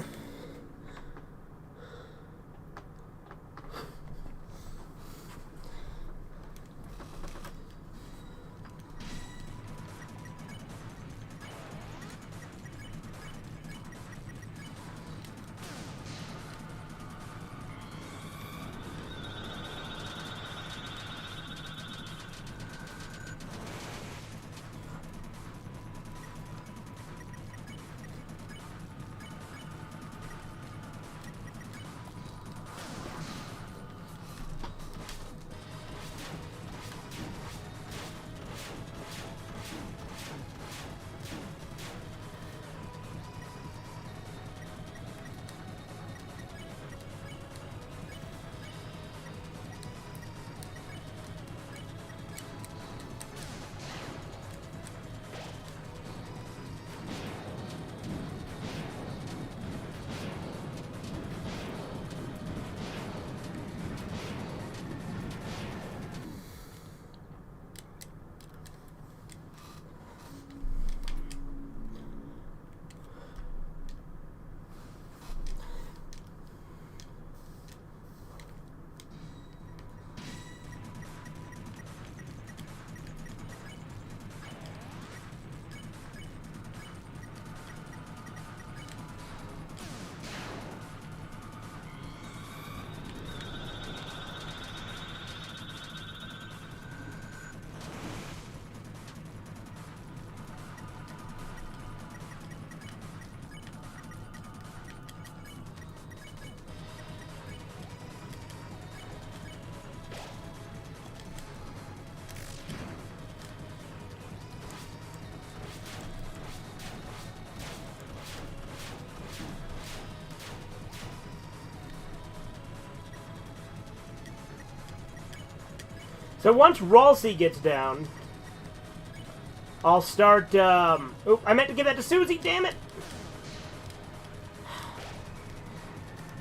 So once Ralsei gets down, I'll start, oh, I meant to give that to Susie, damn it!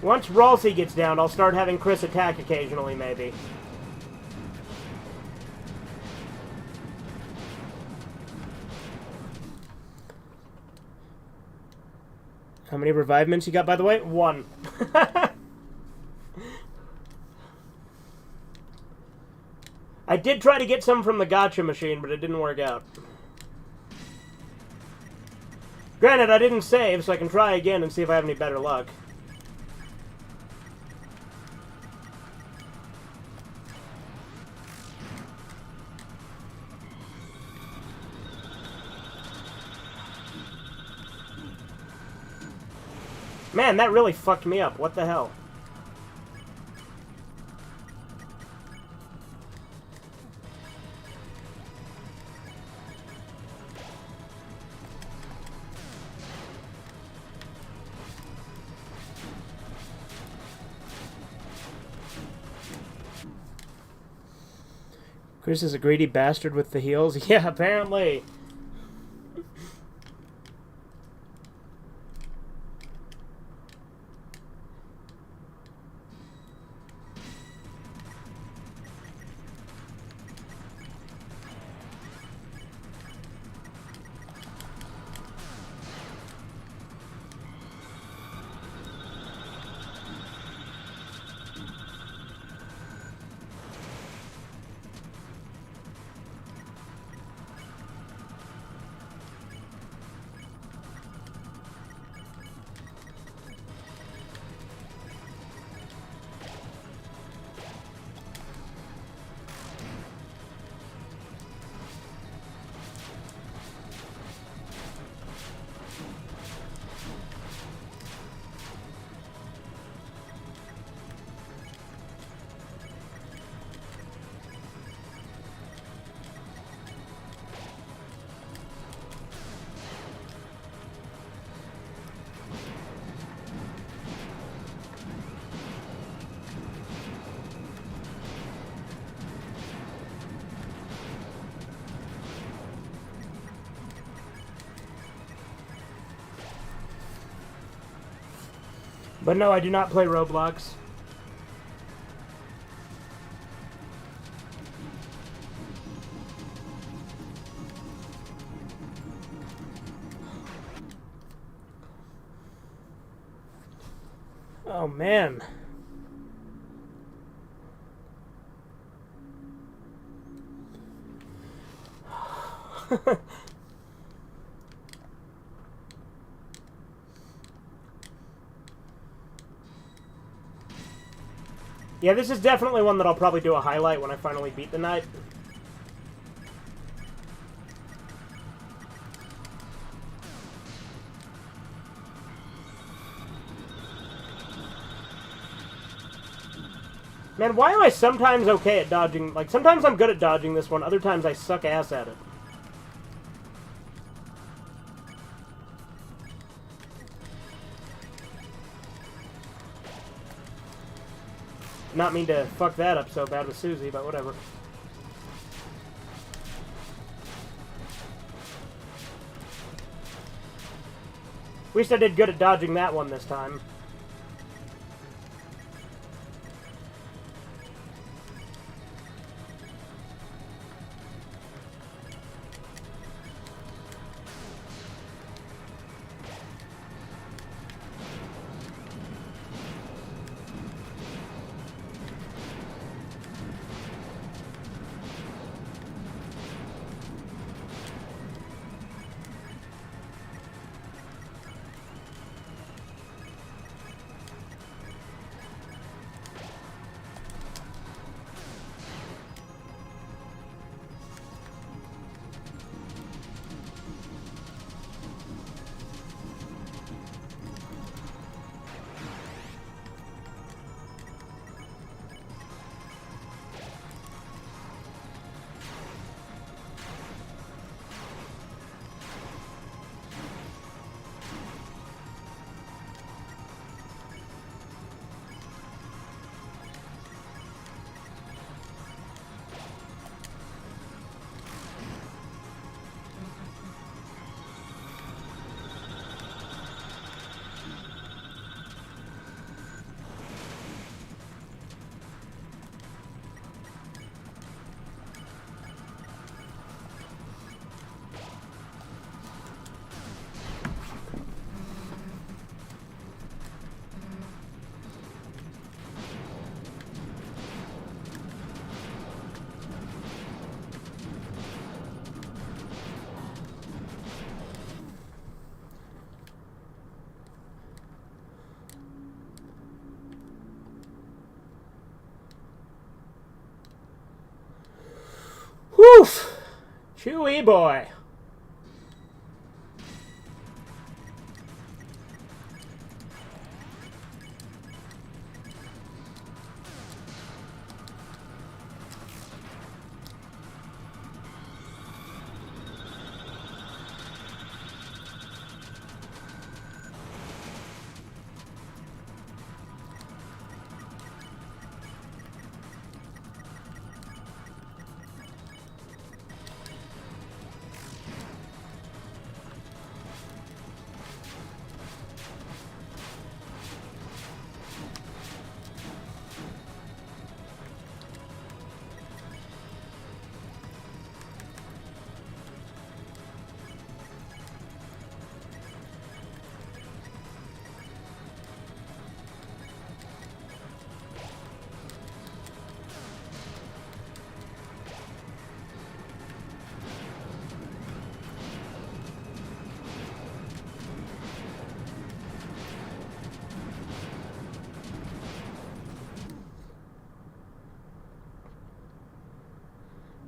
Once Ralsei gets down, I'll start having Chris attack occasionally, maybe. How many revivements you got, by the way? 1. I did try to get some from the gotcha machine, but it didn't work out. Granted, I didn't save, so I can try again and see if I have any better luck. Man, that really fucked me up. What the hell? Chris is a greedy bastard with the heals? Yeah, apparently. But no, I do not play Roblox. Oh, man. Yeah, this is definitely one that I'll probably do a highlight when I finally beat the night. Man, why am I sometimes okay at dodging? Like, sometimes I'm good at dodging this one, other times I suck ass at it. Not mean to fuck that up so bad with Susie, but whatever. At least I did good at dodging that one this time. Woof! Chewy boy.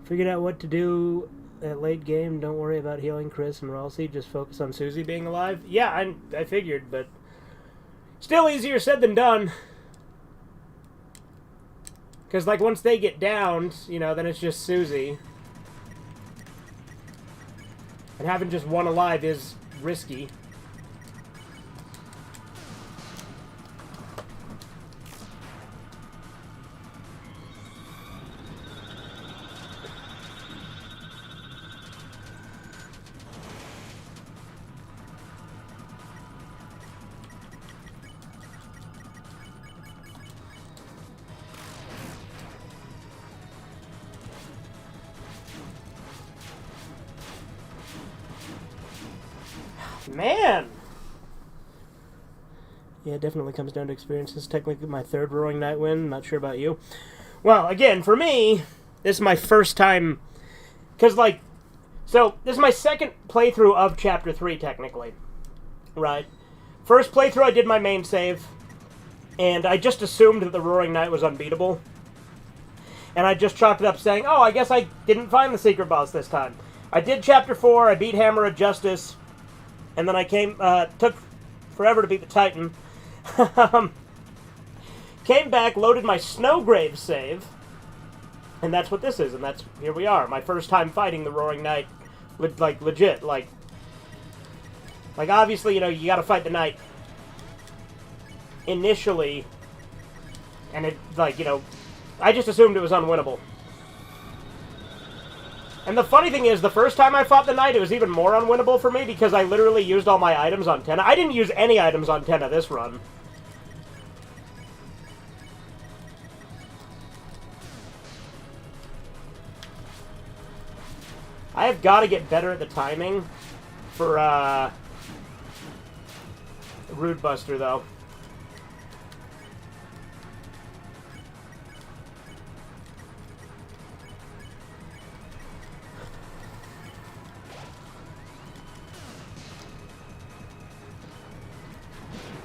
Figured out what to do at late game. Don't worry about healing Chris and Ralsei. Just focus on Susie being alive. Yeah, I figured, but still easier said than done. Because, like, once they get downed, you know, then it's just Susie. And having just one alive is risky. Man! Yeah, it definitely comes down to experience. This is technically my third Roaring Night win. Not sure about you. Well, again, for me, this is my first time... Because, like... So, this is my second playthrough of Chapter 3, technically. Right? First playthrough, I did my main save. And I just assumed that the Roaring Night was unbeatable. And I just chalked it up saying, oh, I guess I didn't find the secret boss this time. I did Chapter 4, I beat Hammer of Justice. And then I took forever to beat the Titan. Came back, loaded my Snowgrave save, and that's what this is, and here we are. My first time fighting the Roaring Knight, like, legit, like, obviously, you know, you gotta fight the Knight initially, and it, like, you know, I just assumed it was unwinnable. And the funny thing is, the first time I fought the Knight, it was even more unwinnable for me, because I literally used all my items on Tenna. I didn't use any items on Tenna this run. I have got to get better at the timing for, Rude Buster, though.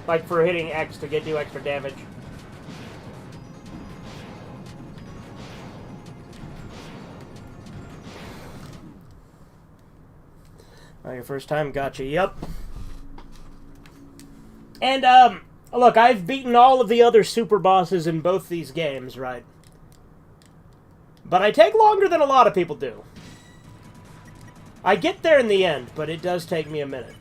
Like for hitting X to do extra damage. Oh, your first time? Gotcha, yep. And, look, I've beaten all of the other super bosses in both these games, right? But I take longer than a lot of people do. I get there in the end, but it does take me a minute.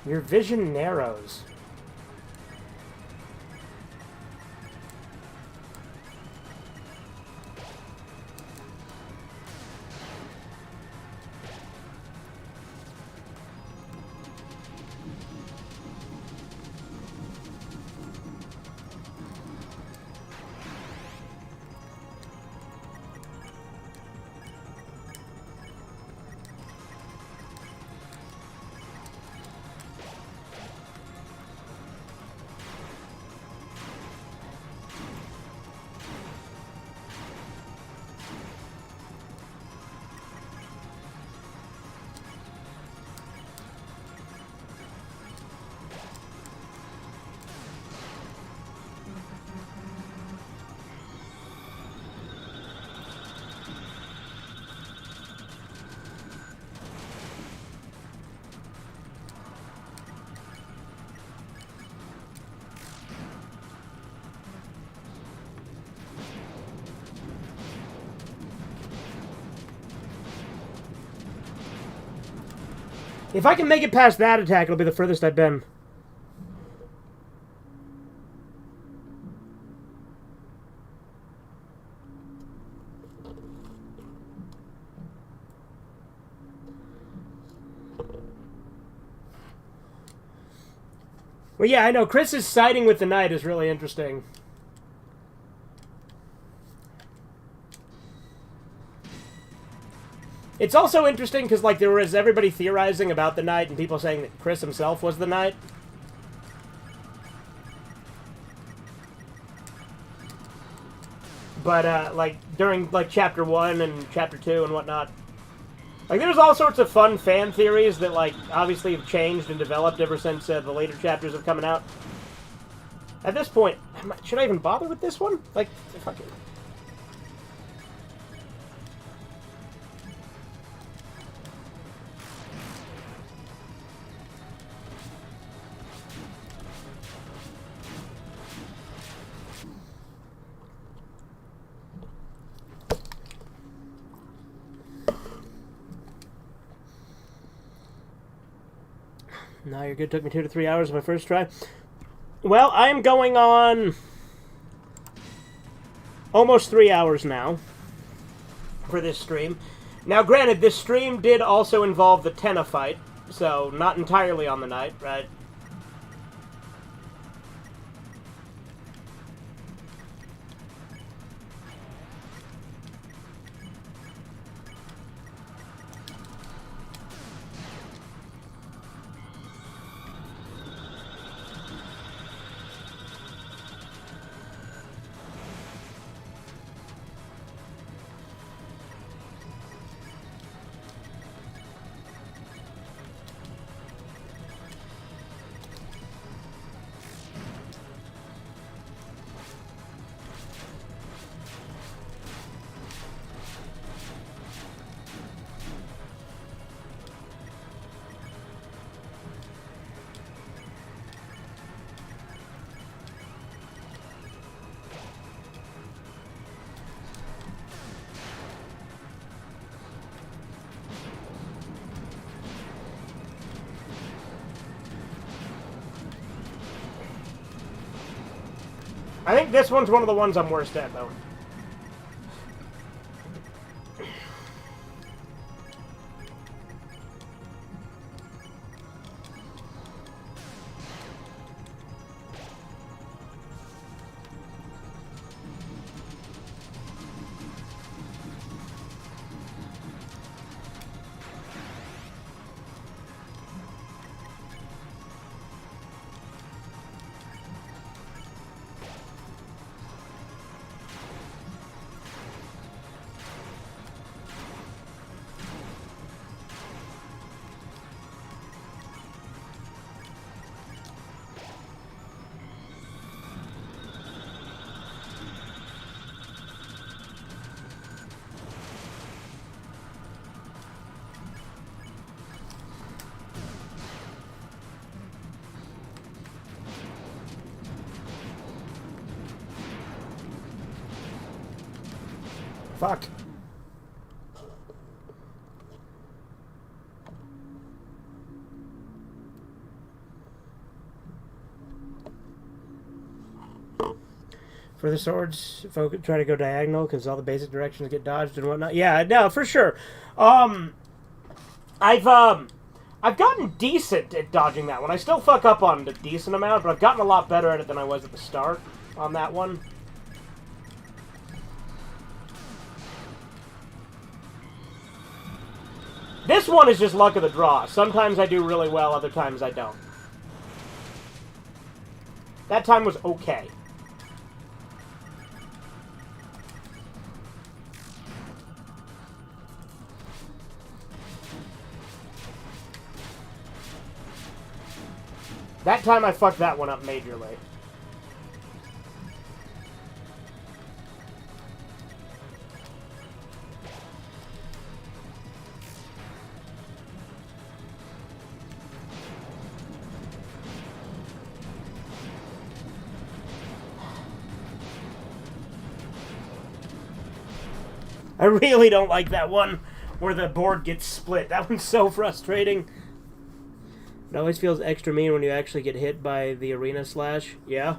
Your vision narrows. If I can make it past that attack, it'll be the furthest I've been. Well, yeah, I know. Chris's siding with the Knight is really interesting. It's also interesting because, like, there was everybody theorizing about the Knight and people saying that Chris himself was the Knight. But, like, during, like, Chapter 1 and Chapter 2 and whatnot, like, there's all sorts of fun fan theories that, like, obviously have changed and developed ever since the later chapters have come out. At this point, should I even bother with this one? Like, fucking... No, you're good. Took me 2 to 3 hours on my first try. Well, I'm going on almost 3 hours now for this stream. Now, granted, this stream did also involve the Tenna fight, so not entirely on the night, right? I think this one's one of the ones I'm worst at, though. Fuck. For the swords, try to go diagonal because all the basic directions get dodged and whatnot. Yeah, no, for sure. I've gotten decent at dodging that one. I still fuck up on a decent amount, but I've gotten a lot better at it than I was at the start on that one. This one is just luck of the draw. Sometimes I do really well, other times I don't. That time was okay. That time I fucked that one up majorly. I really don't like that one where the board gets split. That one's so frustrating. It always feels extra mean when you actually get hit by the arena slash. Yeah.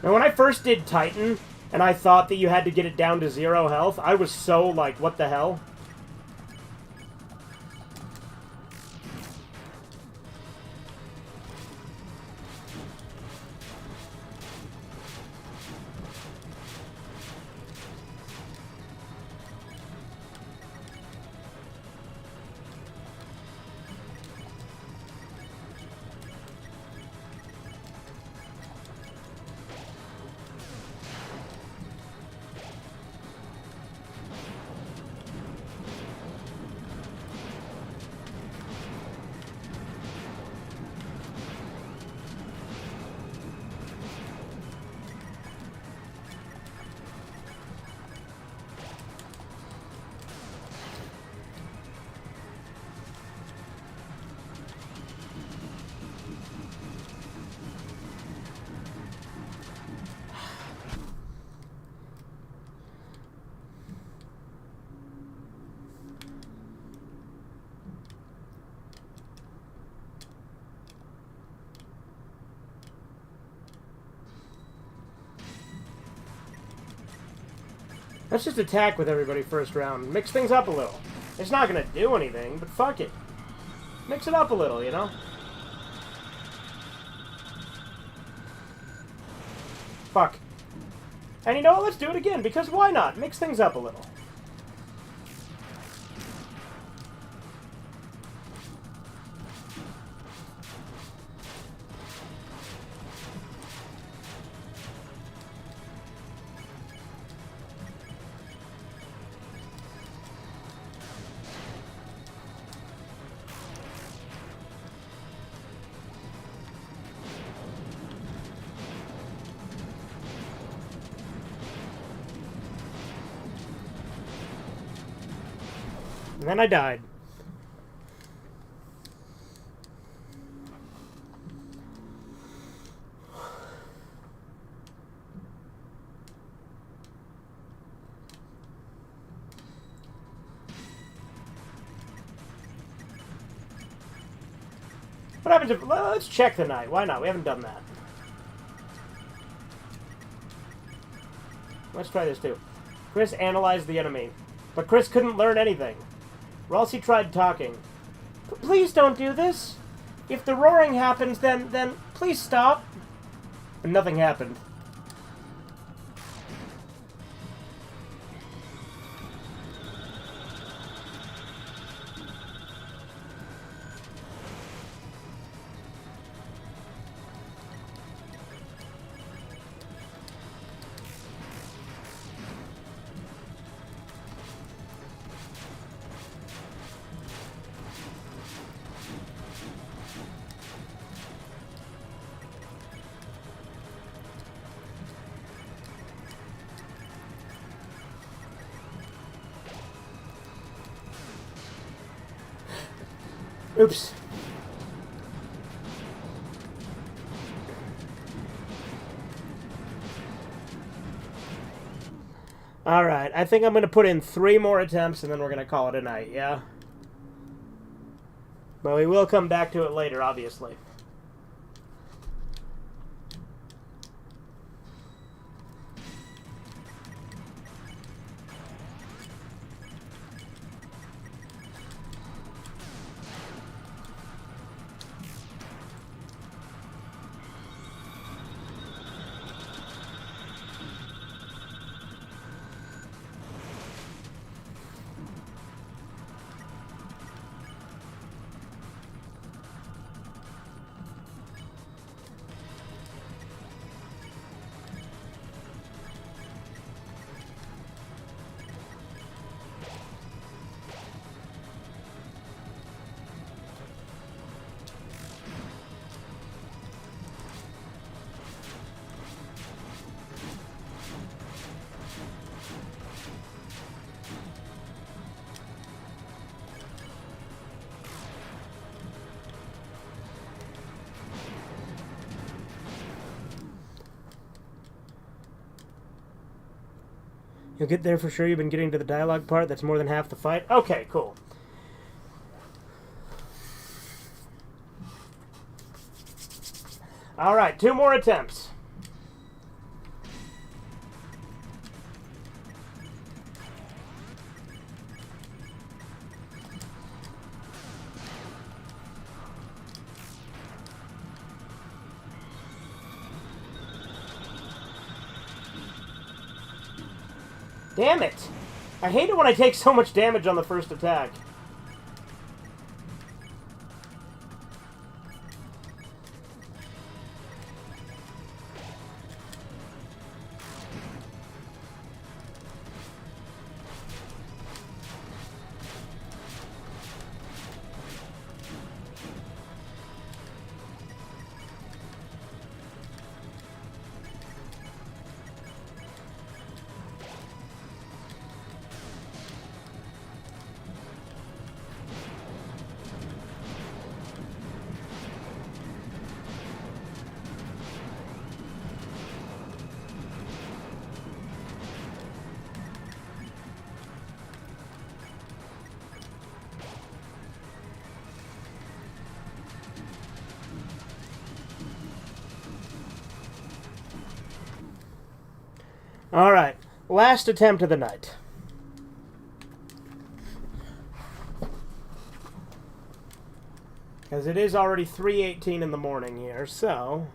Now, when I first did Titan, and I thought that you had to get it down to 0 health, I was so like, what the hell? Let's just attack with everybody first round. Mix things up a little. It's not gonna do anything, but fuck it. Mix it up a little, you know? Fuck. And you know what? Let's do it again, because why not? Mix things up a little. And then I died. What happens if... Let's check the night. Why not? We haven't done that. Let's try this too. Chris analyzed the enemy. But Chris couldn't learn anything. Or else he tried talking. Please don't do this. If the roaring happens, then please stop. And nothing happened. Oops. Alright, I think I'm going to put in 3 more attempts and then we're going to call it a night, yeah? But we will come back to it later, obviously. You'll get there for sure. You've been getting to the dialogue part. That's more than half the fight. Okay, cool. Alright, 2 more attempts. Damn it! I hate it when I take so much damage on the first attack. Alright, Last attempt of the night. Because it is already 3:18 in the morning here, so...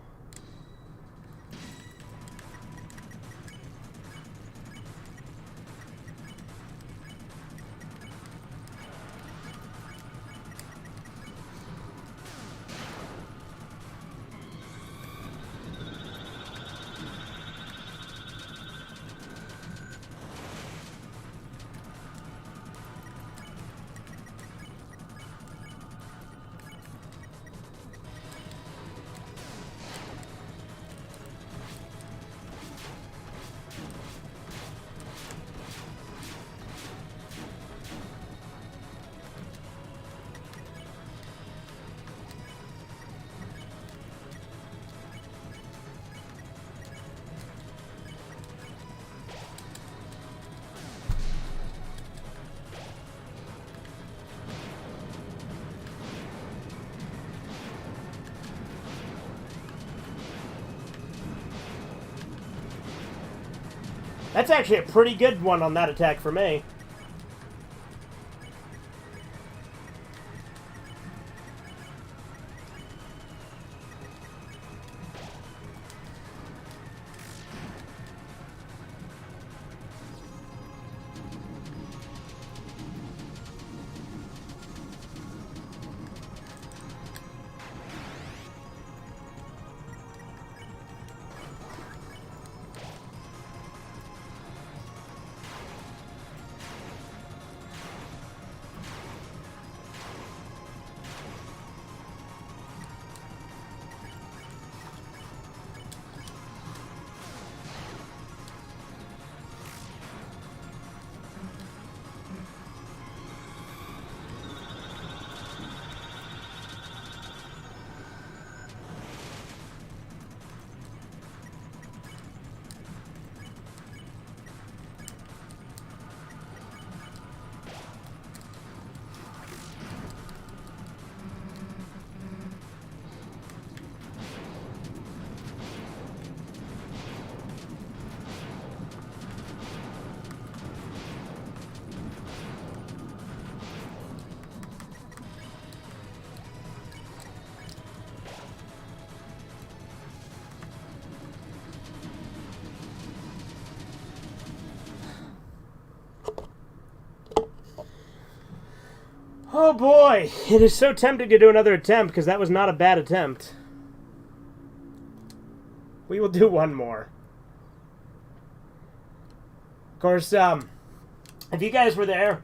That's actually a pretty good one on that attack for me. Oh boy, it is so tempting to do another attempt because that was not a bad attempt. We will do one more. Of course, if you guys were there,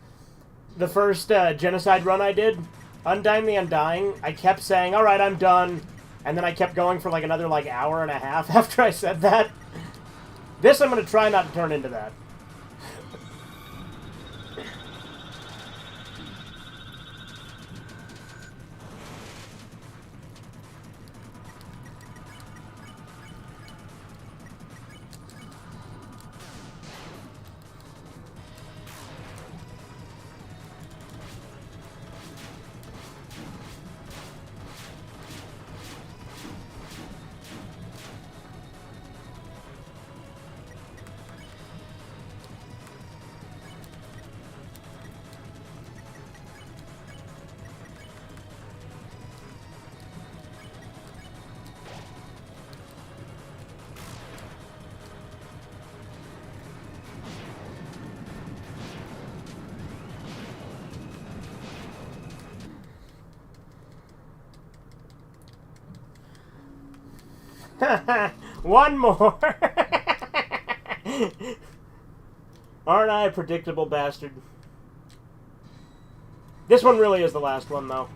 the first genocide run I did, Undying the Undying, I kept saying, alright, I'm done, and then I kept going for like another like hour and a half after I said that. This I'm going to try not to turn into that. One more! Aren't I a predictable bastard? This one really is the last one, though.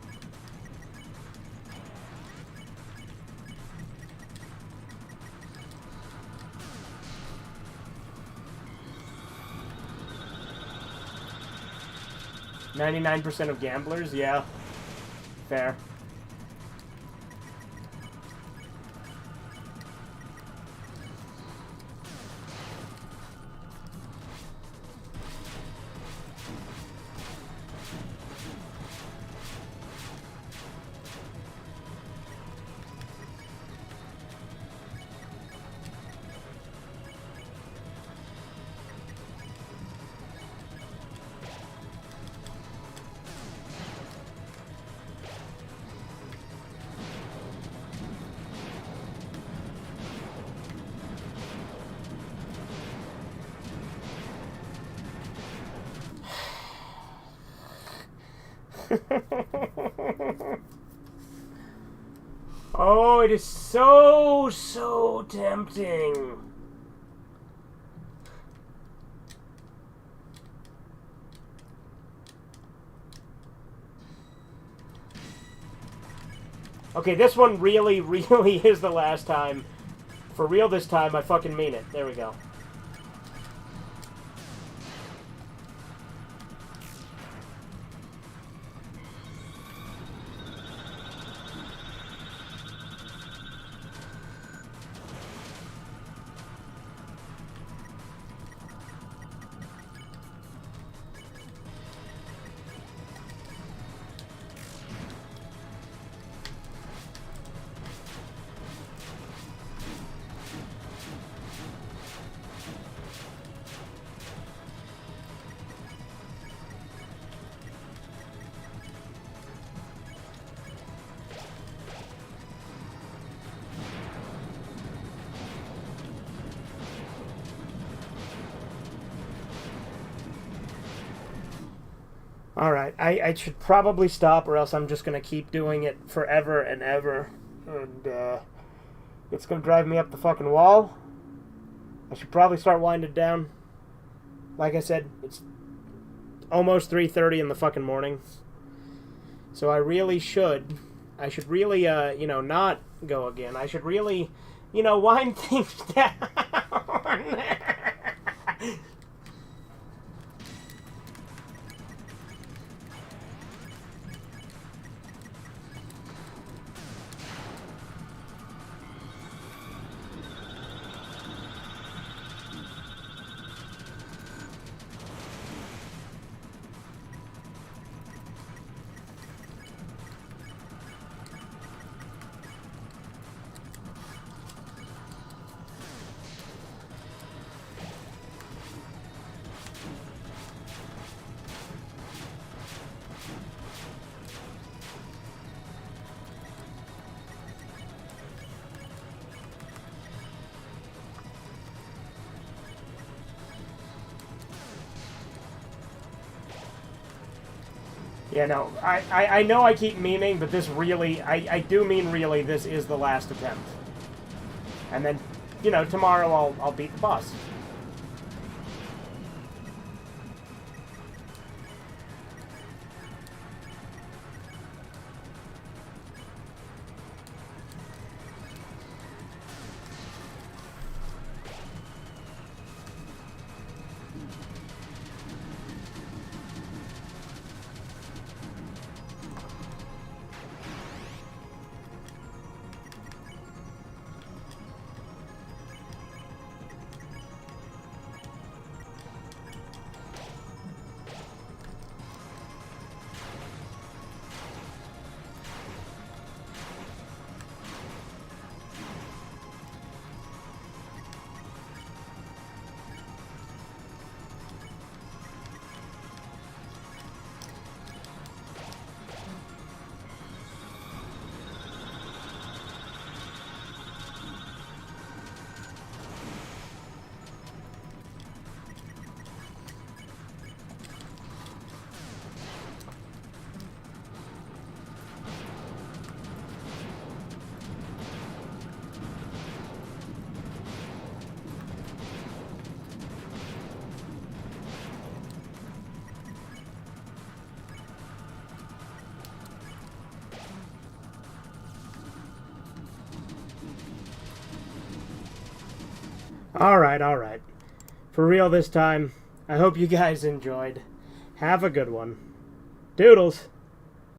"99% of gamblers?" Yeah. Fair. Oh, it is so, so tempting. Okay, this one really, really is the last time. For real this time, I fucking mean it. There we go. Alright, I should probably stop or else I'm just going to keep doing it forever and ever. And, it's going to drive me up the fucking wall. I should probably start winding down. Like I said, it's almost 3:30 in the fucking morning. So I should really, not go again. I should really, wind things down. Yeah, no, I know I keep memeing, but this really, I do mean really, this is the last attempt. And then, tomorrow I'll beat the boss. Alright. For real this time. I hope you guys enjoyed. Have a good one. Doodles!